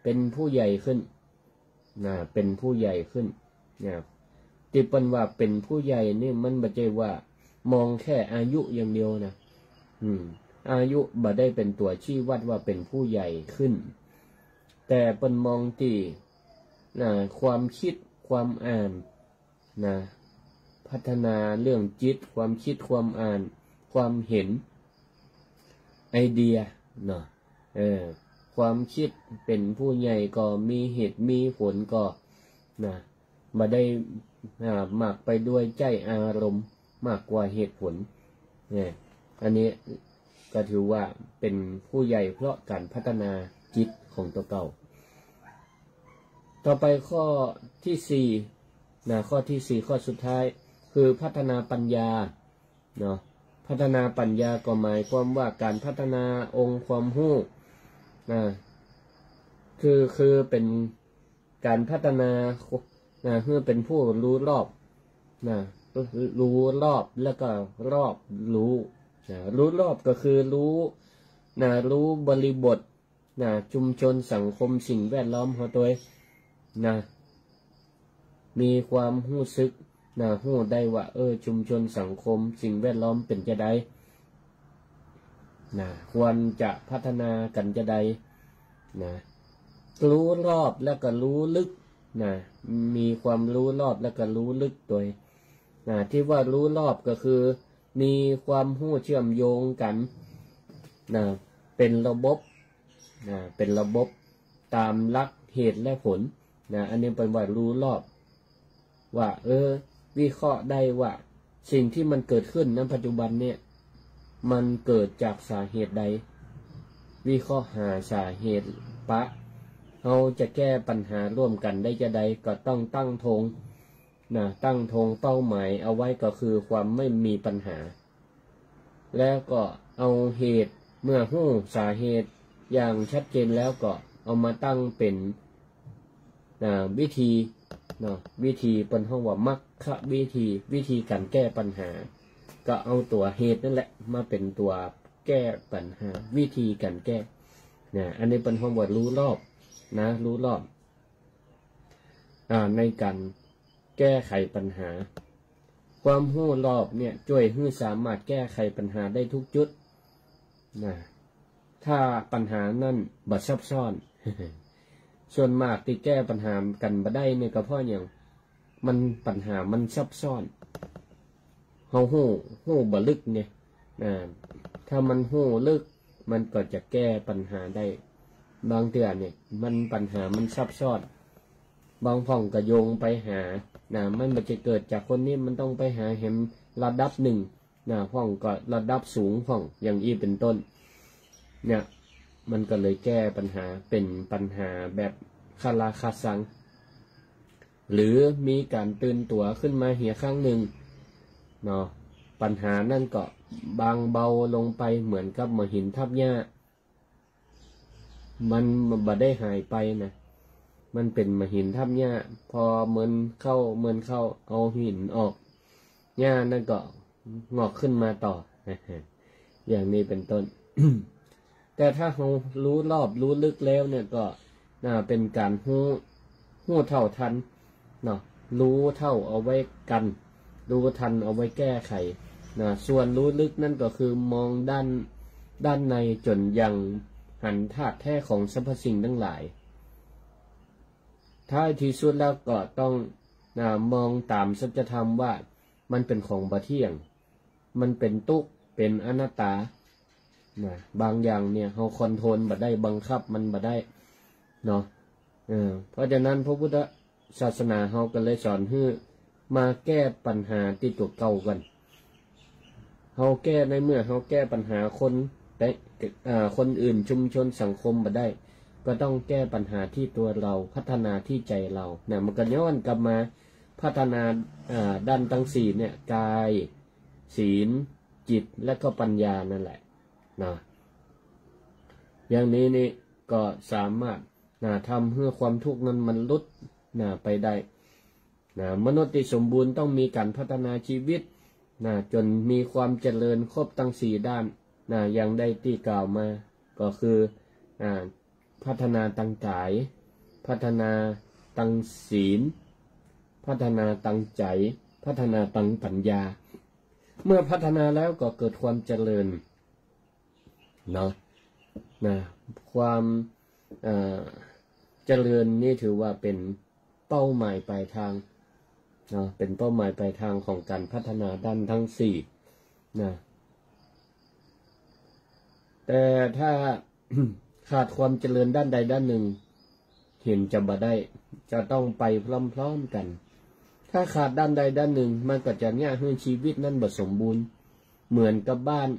เป็นผู้ใหญ่ขึ้นเป็นผู้ใหญ่ขึ้นที่เปิ้นว่าเป็นผู้ใหญ่นี่มันบ่ใช่ว่ามองแค่อายุอย่างเดียวนะอายุบ่ได้เป็นตัวชี้วัดว่าเป็นผู้ใหญ่ขึ้นแต่เปิ้นมองที่ความคิดความอ่านพัฒนาเรื่องจิตความคิดความอ่านความเห็นไอเดียความคิดเป็นผู้ใหญ่ก็มีเหตุมีผลก็บ่ได้มากไปด้วยใจอารมณ์มากกว่าเหตุผลอันนี้ก็ถือว่าเป็นผู้ใหญ่เพราะการพัฒนาจิตของตัวเก่าต่อไปข้อที่4ข้อที่4ข้อสุดท้ายคือพัฒนาปัญญาพัฒนาปัญญาก็หมายความว่าการพัฒนาองค์ความรู้คือเป็นการพัฒนาเพื่อเป็นผู้รู้รอบรู้รอบแล้วก็รอบรู้รู้รอบก็คือรู้บริบทชุมชนสังคมสิ่งแวดล้อมของตัวมีความรู้สึกรู้ได้ว่าชุมชนสังคมสิ่งแวดล้อมเป็นจะใดควรจะพัฒนากันจะใดรู้รอบแล้วก็รู้ลึกมีความรู้รอบแล้วก็รู้ลึกตัวที่ว่ารู้รอบก็คือมีความรู้เชื่อมโยงกันเป็นระบบตามหลักเหตุและผลอันนี้เป็นว่ารู้รอบว่าวิเคราะห์ได้ว่าสิ่งที่มันเกิดขึ้นในปัจจุบันเนี่ยมันเกิดจากสาเหตุใดวิเคราะห์หาสาเหตุเราจะแก้ปัญหาร่วมกันได้จะใดก็ต้องตั้งธงเป้าหมายเอาไว้ก็คือความไม่มีปัญหาแล้วก็เอาเหตุเมื่อรู้สาเหตุอย่างชัดเจนแล้วก็เอามาตั้งเป็นวิธีเป็นห้องว่ามัคคะวิธีการแก้ปัญหาก็เอาตัวเหตุนั่นแหละมาเป็นตัวแก้ปัญหาวิธีการแก้อันนี้เป็นห้องว่ารู้รอบรู้รอบในการแก้ไขปัญหาความรู้รอบเนี่ยช่วยให้สามารถแก้ไขปัญหาได้ทุกจุดถ้าปัญหานั้นบ่ซับซ้อน ส่วนมากที่แก้ปัญหากันบ่ได้เนี่ยก็เพราะอย่างมันปัญหามันซับซ้อนเราหู้บ่ลึกเนี่ยถ้ามันหู้ลึกมันก็จะแก้ปัญหาได้บางเทื่อเนี่ยมันปัญหามันซับซ้อนบางพ่องก็โยงไปหามันจะเกิดจากคนนี้มันต้องไปหาเห็นระดับหนึ่งพ่องก็ระดับสูงพ่องอย่างนี้เป็นต้นเนี่ยมันก็เลยแก้ปัญหาเป็นปัญหาแบบคาราคาซังหรือมีการตื่นตัวขึ้นมาเหี่ยข้างหนึ่งปัญหานั่นก็บางเบาลงไปเหมือนกับมหินทับหญ้ามันบ่ได้หายไปนะมันเป็นมหินทับหญ้าพอเหมือนเข้าเอาหินออกหญ้านั่นก็งอกขึ้นมาต่ออย่างนี้เป็นต้น แต่ถ้าเรารู้รอบรู้ลึกแล้วเนี่ยก็เป็นการรู้เท่าทันรู้เท่าเอาไว้กันรู้ทันเอาไว้แก้ไขส่วนรู้ลึกนั่นก็คือมองด้านในจนยังหันธาตุแท้ของสรรพสิ่งทั้งหลายท้ายที่สุดแล้วก็ต้องมองตามสัจธรรมว่ามันเป็นของบ่เที่ยงมันเป็นทุกข์เป็นอนัตตาบางอย่างเนี่ยเราคอนโทรลบ่ได้บังคับมันบ่ได้เพราะฉะนั้นพระพุทธศาสนาเราก็เลยสอนให้มาแก้ปัญหาที่ตัวเก่ากันเราแก้ในเมื่อเราแก้ปัญหาคนอื่นชุมชนสังคมบ่ได้ก็ต้องแก้ปัญหาที่ตัวเราพัฒนาที่ใจเรามันก็ย้อนกลับมาพัฒนาด้านทั้งสี่เนี่ยกายศีลจิตและก็ปัญญานั่นแหละอย่างนี้นี่ก็สามารถทำให้ความทุกข์นั้นมันลดไปได้มนุษย์ที่สมบูรณ์ต้องมีการพัฒนาชีวิตจนมีความเจริญครบทั้งสี่ด้านอย่างได้ที่กล่าวมา ก็คือพัฒนาตั้งกายพัฒนาตั้งศีลพัฒนาตั้งใจพัฒนาตั้งปัญญาเมื่อพัฒนาแล้วก็เกิดความเจริญเนาะความเจริญนี่ถือว่าเป็นเป้าหมายปลายทางเนาะเป็นเป้าหมายปลายทางของการพัฒนาด้านทั้งสี่นะแต่ถ้า ขาดความเจริญด้านใดด้านหนึ่งเห็นจะบ่ได้จะต้องไปพร้อมๆกันถ้าขาดด้านใดด้านหนึ่งมันก็จะยากให้ชีวิตนั้นบ่สมบูรณ์เหมือนกับบ้าน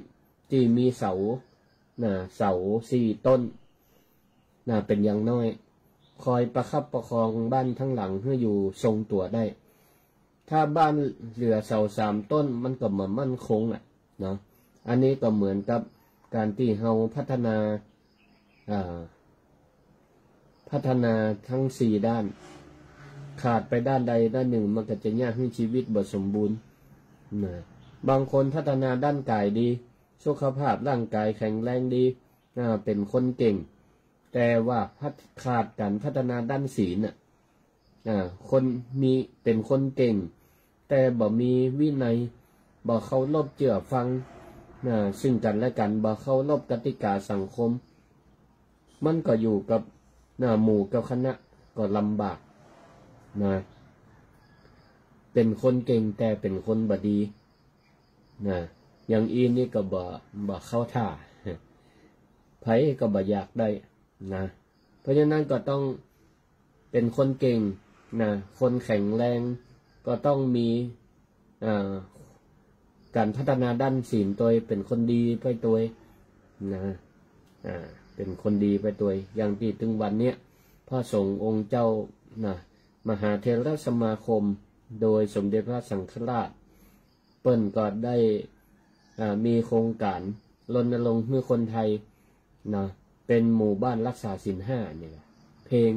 ที่มีเสา4 ต้นเป็นอย่างน้อยคอยประคับประคองบ้านทั้งหลังให้อยู่ทรงตัวได้ถ้าบ้านเหลือเสา3 ต้นมันก็บ่มั่นคงเนาะอันนี้ก็เหมือนกับการที่เราพัฒนาทั้ง4 ด้านขาดไปด้านใดด้านหนึ่งมันก็จะยากให้ชีวิตบ่สมบูรณ์บางคนพัฒนาด้านกายดีสุขภาพร่างกายแข็งแรงดีเป็นคนเก่งแต่ว่าขาดการพัฒนาด้านศีลคนมีเป็นคนเก่งแต่บ่มีวินัยบ่เคารพเชื่อฟังซึ่งกันและกันบ่เคารพกติกาสังคมมันก็อยู่กับหมู่กับคณะก็ลำบากเป็นคนเก่งแต่เป็นคนบ่ดีอย่างอีนี่ก็บ่เข้าท่าไผก็บ่อยากได้เพราะฉะนั้นก็ต้องเป็นคนเก่งคนแข็งแรงก็ต้องมีการพัฒนาด้านศีลตัวเป็นคนดีไปตัวเป็นคนดีไปตัวอย่างที่ถึงวันเนี้ยพระสงฆ์องค์เจ้ามหาเถรสมาคมโดยสมเด็จพระสังฆราชเปิ้นก็ได้มีโครงการรณรงค์ให้คนไทยเป็นหมู่บ้านรักษาศีล5เนี่ยเพลง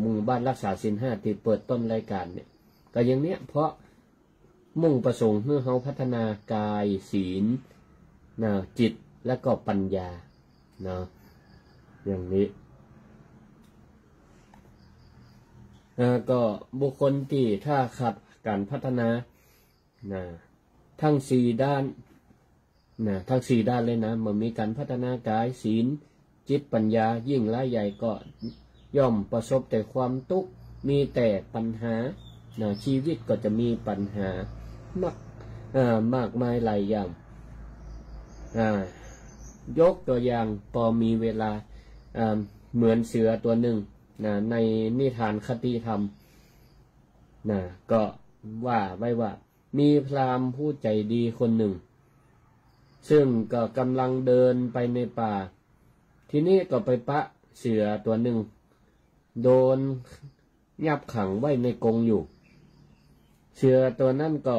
หมู่บ้านรักษาศีล5ที่เปิดต้นรายการเนี่ยก็อย่างเนี้ยเพราะมุ่งประสงค์ให้เขาพัฒนากายศีลจิตและก็ปัญญาอย่างนี้ก็บุคคลที่ถ้าขาดการพัฒนาทั้ง4 ด้านทั้ง4 ด้านเลยมันมีการพัฒนากายศีลจิตปัญญายิ่งละใหญ่ก็ย่อมประสบแต่ความทุกข์มีแต่ปัญหาชีวิตก็จะมีปัญหามากมายหลายอย่างยกตัวอย่างพอมีเวลาเหมือนเสือตัวหนึ่งในนิทานคติธรรมก็ว่าไว้ว่ามีพราหมณ์ผู้ใจดีคนหนึ่งซึ่งก็กำลังเดินไปในป่าทีนี้ก็ไปปะเสือตัวหนึ่งโดนยับขังไว้ในกรงอยู่เสือตัวนั้นก็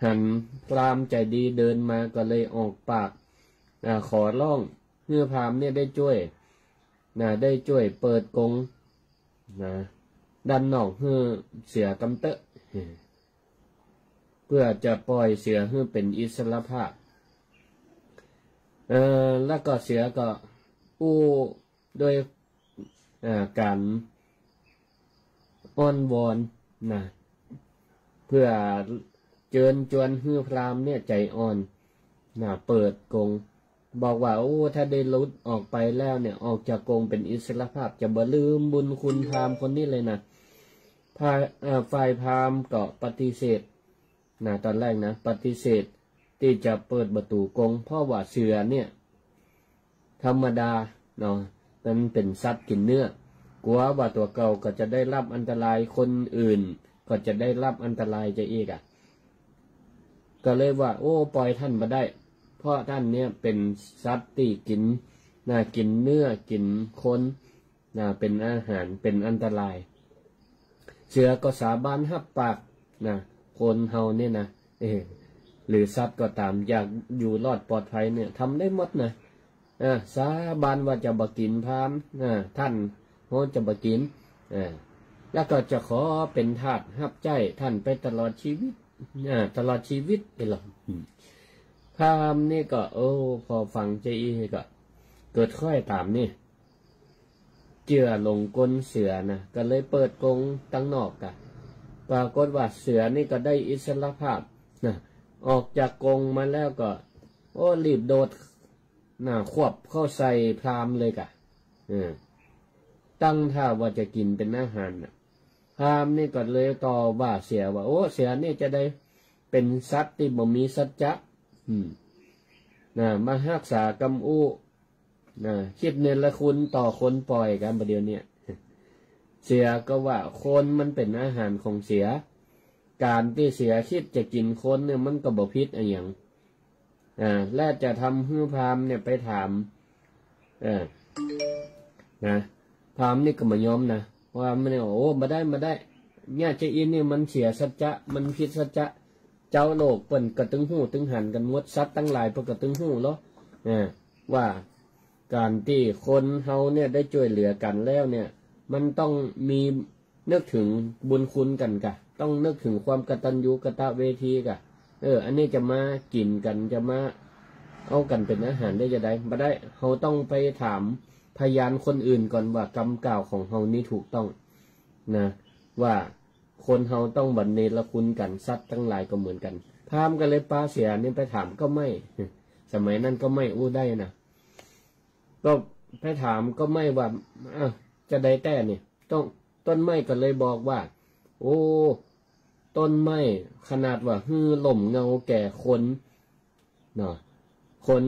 หันพราหมณ์ใจดีเดินมาก็เลยออกปากขอร้องเพื่อพราหมณ์เนี่ยได้ช่วยเปิดกรงดันนอกเพื่อเสือกำเตะเพื่อจะปล่อยเสือให้เป็นอิสรภาพแล้วก็เสือก็อู้โดยการอ้อนวอนเพื่อเชิญชวนให้พราหมณ์เนี่ยใจอ่อนเปิดกรงบอกว่าโอ้ถ้าได้หลุดออกไปแล้วเนี่ยออกจากกรงเป็นอิสรภาพจะบ่ลืมบุญคุณพราหมณ์คนนี้เลยฝ่ายพราหมณ์ก็ปฏิเสธตอนแรกปฏิเสธที่จะเปิดประตูกรงเพราะว่าเสือเนี่ยธรรมดามันเป็นสัตว์กินเนื้อกลัวว่าตัวเก่าก็จะได้รับอันตรายคนอื่นก็จะได้รับอันตรายจะอีกก็เลยว่าโอ้ปล่อยท่านมาได้เพราะท่านเนี่ยเป็นสัตว์ที่กินกินเนื้อกินคนเป็นอาหารเป็นอันตรายเสือก็สาบานหับปากคนเฮาเนี่ยหรือสัตว์ก็ตามอยากอยู่รอดปลอดภัยเนี่ยทำได้หมดสาบานว่าจะบ่กินพราหมณ์ท่านโหจะบ่กินแล้วก็จะขอเป็นทาสรับใช้ท่านไปตลอดชีวิตตลอดชีวิตไปหรอกพราหมณ์นี่ก็พอฟังใจอีก็ เกิดค่อยตามนี่เจือลงก้นเสือนะก็เลยเปิดกรงตั้งนอกกะปรากฏว่าเสือนี่ก็ได้อิสรภาพนะออกจากกรงมาแล้วก็โอ้รีบโดดควบเข้าใส่พรามเลยกะตั้งท่าว่าจะกินเป็นอาหารนะพรามนี่ก็เลยต่อว่าเสือว่าโอ้เสือนี่จะได้เป็นสัตว์ที่บ่มีสัจจะมารักษากำอู้คิดเนรคุณต่อคนปล่อยกันประเดี๋ยวนี้เสือก็ว่าคนมันเป็นอาหารของเสือการที่เสือคิดจะกินคนเนี่ยมันก็บ่ผิดอะไรอย่างและจะทำให้พราหมณ์เนี่ยไปถามพราหมณ์นี่ก็มายอมนะว่ามันเนี่ยโอ้มาได้เนี่ยเจอินเนี่ยมันเสียสัจจะมันผิดสัจจะเจ้าโลกเปิ่นกระตึงหูตึงหันกันงดซัดตั้งหลายเปิ่นกระตึงหูแล้วว่าการที่คนเฮาเนี่ยได้ช่วยเหลือกันแล้วเนี่ยมันต้องมีนึกถึงบุญคุณกันกะต้องนึกถึงความกตัญญูกตเวทีกะอันนี้จะมากินกันจะมาเอากันเป็นอาหารได้จะได้มาได้เฮาต้องไปถามพยานคนอื่นก่อนว่ากรรมกล่าวของเฮานี้ถูกต้องนะว่าคนเฮาต้องบันเนรคุณกันสัตว์ทั้งหลายก็เหมือนกันพราหมณ์ก็เลยปาเสียนี่ไปถามก็ไม่สมัยนั้นก็ไม่อู้ได้นะก็ไปถามก็ไม่ว่าจะได้แต่เนี่ยต้นไม้ก็เลยบอกว่าโอ้ต้นไม้ขนาดว่าหล่มเงาแก่คนคน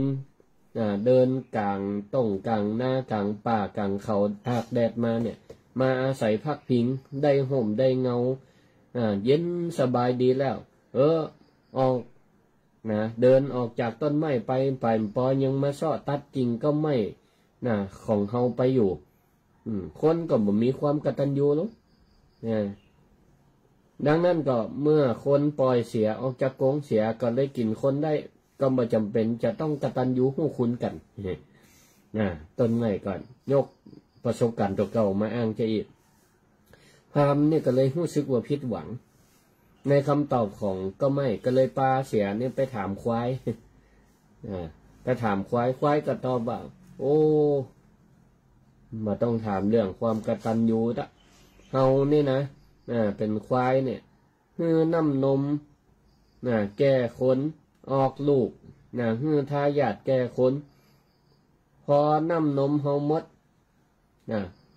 เดินกลางต้งกลางหน้ากลางป่ากลางเขาตากแดดมาเนี่ยมาอาศัยพักพิงได้ห่มได้เงาเย็นสบายดีแล้วออกเดินออกจากต้นไม้ไปปอยังมาซ้อตัดกิ่งก็ไม่ของเฮาไปอยู่คนก็บ่มีความกตัญญูหรอกดังนั้นก็เมื่อคนปล่อยเสียออกจากกรงเสียก็ได้กินคนได้ก็บ่จำเป็นจะต้องกตัญญูฮู้คุณกันต้นไม้ก่อนยกประสบการณ์ตัวเก่ามาอ้างจะอีกพราหมณ์นี่ก็เลยรู้สึกว่าผิดหวังในคำตอบของก็ไม่ก็เลยปาเสียนี่ไปถามควายไปถามควายก็ตอบว่าโอ้มาต้องถามเรื่องความกตัญญูละเฮานี่นะเป็นควายเนี่ยน้ำนมแก่ขนออกลูกทายาทแก่ขนพอน้ำนมเฮาหมด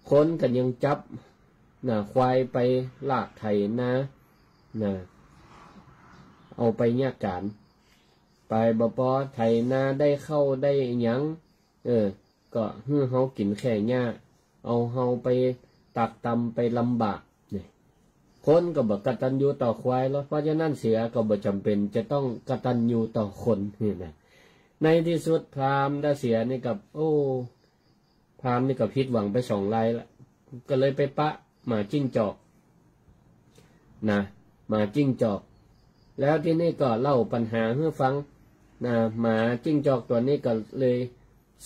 คนกันยังจับควายไปลากไถเอาไปแยกกันไปบ่พอไถนาได้เข้าได้หยังก็เฮากินแค่หญ้าเอาเฮาไปตักตำไปลำบากนี่คนก็บ่กตัญญูต่อควายแล้วเพราะฉะนั้นเสือก็บ่จำเป็นจะต้องกตัญญูต่อคนนี่นะในที่สุดพราหมณ์ได้เสียนี่กับพราหมณ์นี่ก็ผิดหวังไป2รายละก็เลยไปปะหมาจิ้งจอกหมาจิ้งจอกแล้วที่นี่ก็เล่าปัญหาให้ฟังหมาจิ้งจอกตัวนี้ก็เลย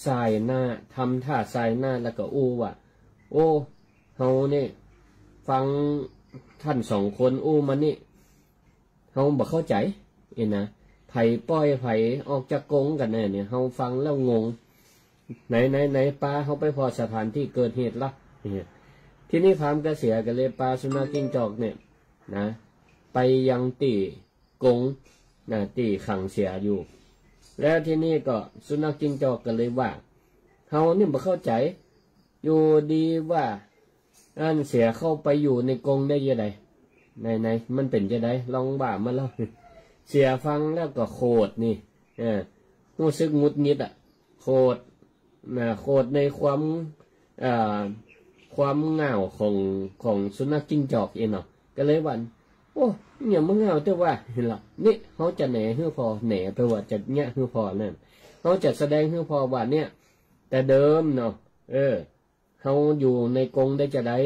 สายหน้าทำท่าสายหน้าแล้วก็ว่าโอ้เฮานี่ฟังท่าน2คนมานี่เฮาบ่เข้าใจนะไผปล่อยไผออกจากกรงกันเนี่ยเฮาฟังแล้วงงไหนป้าเฮาไปพอสถานที่เกิดเหตุละที่นี่พราหมณ์ก็เสียก็เลยปาสุนัขจิ้งจอกเนี่ยไปยังตีกรงตีขังเสียอยู่แล้วที่นี่ก็สุนัขจิ้งจอกก็เลยว่าเฮานี่บ่เข้าใจอยู่ดีว่าอันเสียเข้าไปอยู่ในกรงได้ยังไงไหนมันเป็นยังไงลองบ่ามาเล่าเสียฟังแล้วก็โคตรนี่รู้สึกงุดงิดโคตรในความเหงาของสุนัขจิ้งจอกเองเนาะก็เลยวันโอ้เนี่ยมันเหงาแต่ว่าเห็นหรอนี่เขาจะแหน่ให้พอแหน่ไปว่าจะเนี่ยให้พอนั่นเขาจะแสดงให้พอว่าเนี่ยแต่เดิมเนาะเขาอยู่ในกรงได้จะได้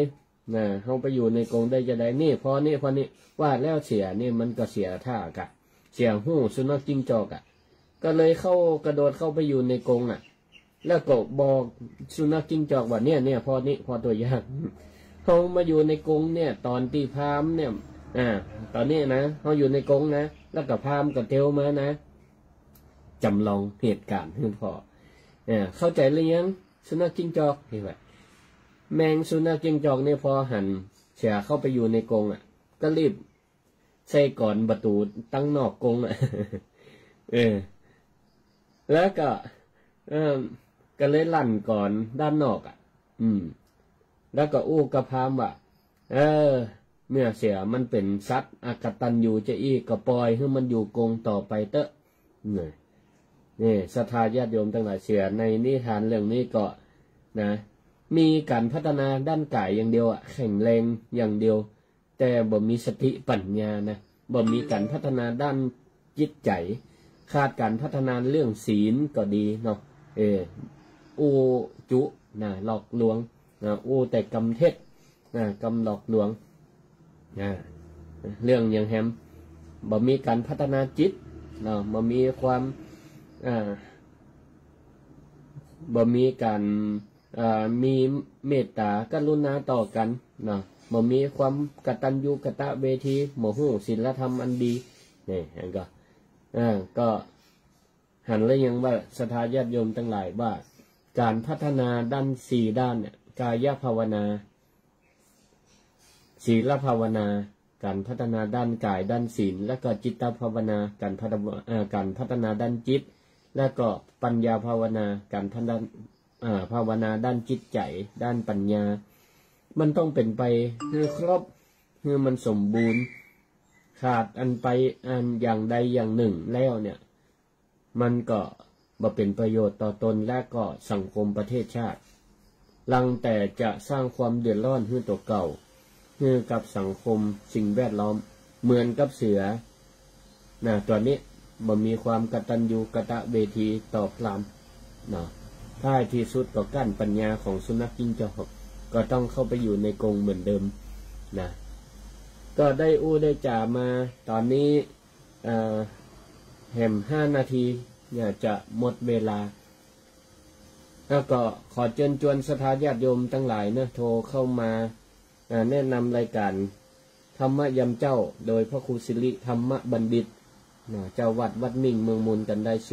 เขาไปอยู่ในกรงได้จะได้นี่พอนี่ว่าแล้วเสียนี่มันก็เสียท่ากะเสียหูสุนัขจิ้งจอกก็เลยกระโดดเข้าไปอยู่ในกรงแล้วก็บอกสุนัขจิ้งจอกว่าเนี่ยพอตัวอย่างเขามาอยู่ในกรงเนี่ยตอนที่พราหมณ์เนี่ยตอนนี้นะเขาอยู่ในกรงแล้วก็พราหมณ์ก็เทวมาจำลองเหตุการณ์ให้พอ เข้าใจหรือยังสุนัขจิ้งจอกเห็นไหมแมงสุนัขจิ้งจอกเนี่ยพอหันเสียเข้าไปอยู่ในกรงก็รีบใส่ก่อนประตูตั้งนอกกรงแล้วก็เลยลั่นก่อนด้านนอกแล้วก็อู้กระพามว่าเมื่อเสียมันเป็นสัตว์อากตันอยู่จะอีกก็ปล่อยให้มันอยู่กรงต่อไปเตอะนี่ศรัทธาญาติโยมทั้งหลายเสียในนิทานเรื่องนี้ก็นะมีการพัฒนาด้านกายอย่างเดียวแข็งแรงอย่างเดียวแต่บ่มีสติปัญญานะบ่มีการพัฒนาด้านจิตใจขาดการพัฒนาเรื่องศีลก็ดีเนาะอูจุนะหลอกลวงนะอูแต่กำเท็จนะกำหลอกลวงเรื่องอย่างแฮมบ่มีการพัฒนาจิตเนาะบ่มีความบ่มีการมีเมตตากรุณาต่อกันเนาะบ่มีความกตัญญูกตเวทีบ่ฮู้ศีลธรรมอันดีนี่ก็หันเลยยังว่าศรัทธาญาติโยมทั้งหลายว่าการพัฒนาด้าน4ด้านเนี่ยกายภาวนาศีลภาวนาการพัฒนาด้านกายด้านศีลและก็จิตภาวนาการพัฒนาด้านจิตและก็ปัญญาภาวนาการภาวนาด้านจิตใจด้านปัญญามันต้องเป็นไปคือครบคือมันสมบูรณ์ขาดอันไปอันอย่างใดอย่างหนึ่งแล้วเนี่ยมันก็บ่เป็นประโยชน์ต่อตนและก็สังคมประเทศชาติลังแต่จะสร้างความเดือดร้อนให้ตัวเก่าคือกับสังคมสิ่งแวดล้อมเหมือนกับเสือตัวนี้บ่มีความกตัญญูกตเวทีต่อพรามท้ายที่สุดก็กั้นปัญญาของสุนัขจิ้งจอกก็ต้องเข้าไปอยู่ในกรงเหมือนเดิมนะก็ได้ได้จ่ามาตอนนี้แหม5 นาทีเนี่ยจะหมดเวลาแล้วก็ขอเชิญชวนศรัทธาญาติโยมทั้งหลายนะโทรเข้ามาแนะนำรายการธรรมะยำเจ้าโดยพระครูสิริธรรมบัณฑิตเจ้าวัดมิ่งเมืองมูลกันได้เ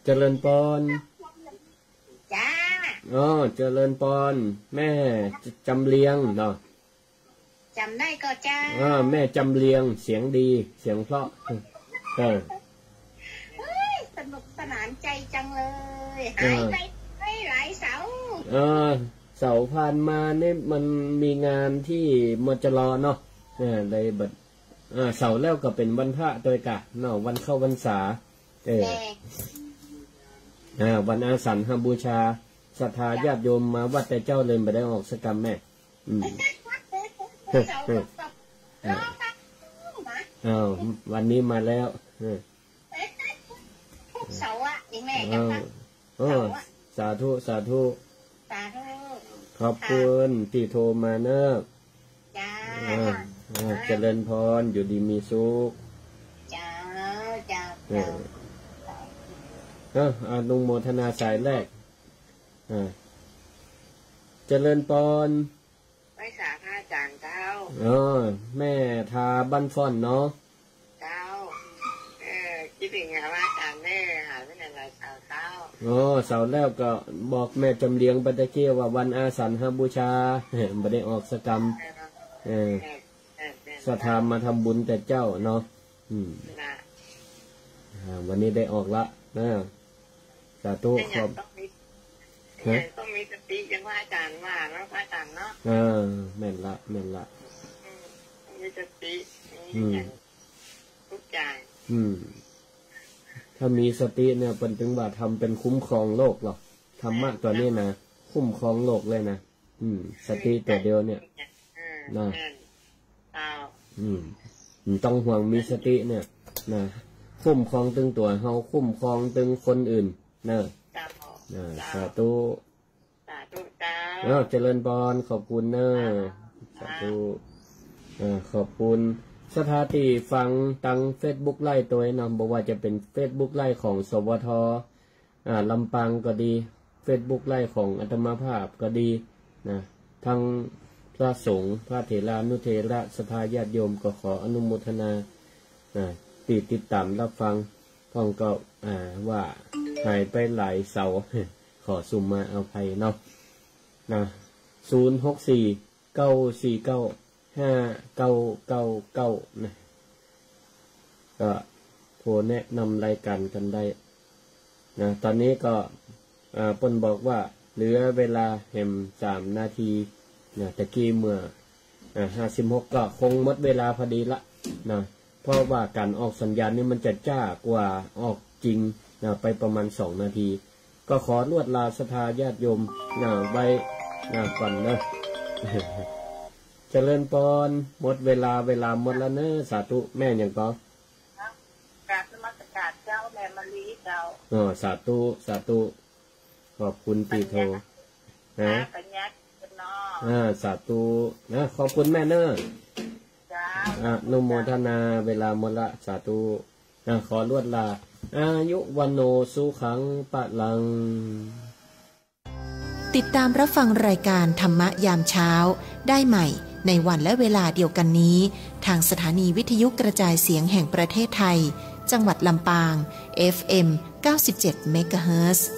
จริญปอนจ้าเจริญปอนแม่จำเลียงเนาะจำได้ก็จ้าแม่จำเลียงเสียงดีเสียงเพราะสนุกสนานใจจังเลยหายไปหลายเสาเสาผ่านมาเนี่ยมันมีงานที่มจรเนาะเลยบัดเสาแล้วก็เป็นวันพระโดยกะเนาะวันเข้าพรรษาวันอาสันหบูชาศรัทธาญาติโยมมาวัดแต่เจ้าเลยไม่ได้ออกสกรรมแม่วันนี้มาแล้วเสาอะอีแม่สาธุขอบคุณที่โทรมาเนอะเจริญพรอยู่ดีมีสุขอนุโมทนาสายแรกเจริญพรไม่สาพระอาจารย์เจ้าแม่ทาบ้านฟ้อนเนาะเจ้าคิดถึงไงว่าอาจารย์แม่หายไปไหนหลายเสาเจ้าเสาแล้วก็บอกแม่จำเลียงปฏิเกี่ยวว่าวันอาสันหบูชาไม่ได้ออกสกรรมศรัทธามาทำบุญแต่เจ้าเนาะวันนี้ได้ออกละนะสาธุขอบต้องมีสติอย่างว่าอาจารย์ว่าแล้วพระอาจารย์เนาะแม่นละมีสติทุกอย่างถ้ามีสติเนี่ยเป็นถึงว่าทำเป็นคุ้มครองโลกหรอกธรรมะตัวนี้นะคุ้มครองโลกเลยนะสติแต่เดียวเนี่ยนะต้องห่วงมีสติเนี่ยนะคุ้มครองตึงตัวเฮาคุ้มครองตึงคนอื่นเนอะสาธุเจริญพรขอบคุณเนอะสาธุขอบคุณสถาติฟังตัง Facebook ไล่ตัวเนาะบอกว่าจะเป็น Facebook ไล่ของสวทลำปางก็ดี Facebook ไลฟ์ของอาตมาภาพก็ดีนะทั้งพระสงฆ์พระเถรานุเถระสภาญาติโยมก็ขออนุโมทนาติดตามรับฟังพ้องก็ว่าหายไปหลายเสาขอสุ่มมาเอาภัยเนาะนะ064-949-5999นะก็โทรแนะนำรายการกันได้นะตอนนี้ก็ปนบอกว่าเหลือเวลาแหม3 นาทีนะตะกี้เมื่อ56ก็คงหมดเวลาพอดีละนะเพราะว่าการออกสัญญาณนี่มันจะจ้ากว่าออกจริงนะไปประมาณ2 นาทีก็ขอลวดลาศรัทธาญาติโยมนะไว้ก่อนนะเจริญพรหมดเวลาหมดแล้วเนอะสาธุแม่อย่างก็กราบนมัสการเจ้าแม่มะลิเจ้าสาธุขอบคุณตีโทนะปัญญาสาธุนะขอบคุณแม่เนอะจ้านุโมทนาเวลาหมดละสาธุขอลวดลาอายุวันโนสุขังปะลังติดตามรับฟังรายการธรรมะยามเช้าได้ใหม่ในวันและเวลาเดียวกันนี้ทางสถานีวิทยุกระจายเสียงแห่งประเทศไทยจังหวัดลำปาง FM 97 เมกะเฮิรตซ์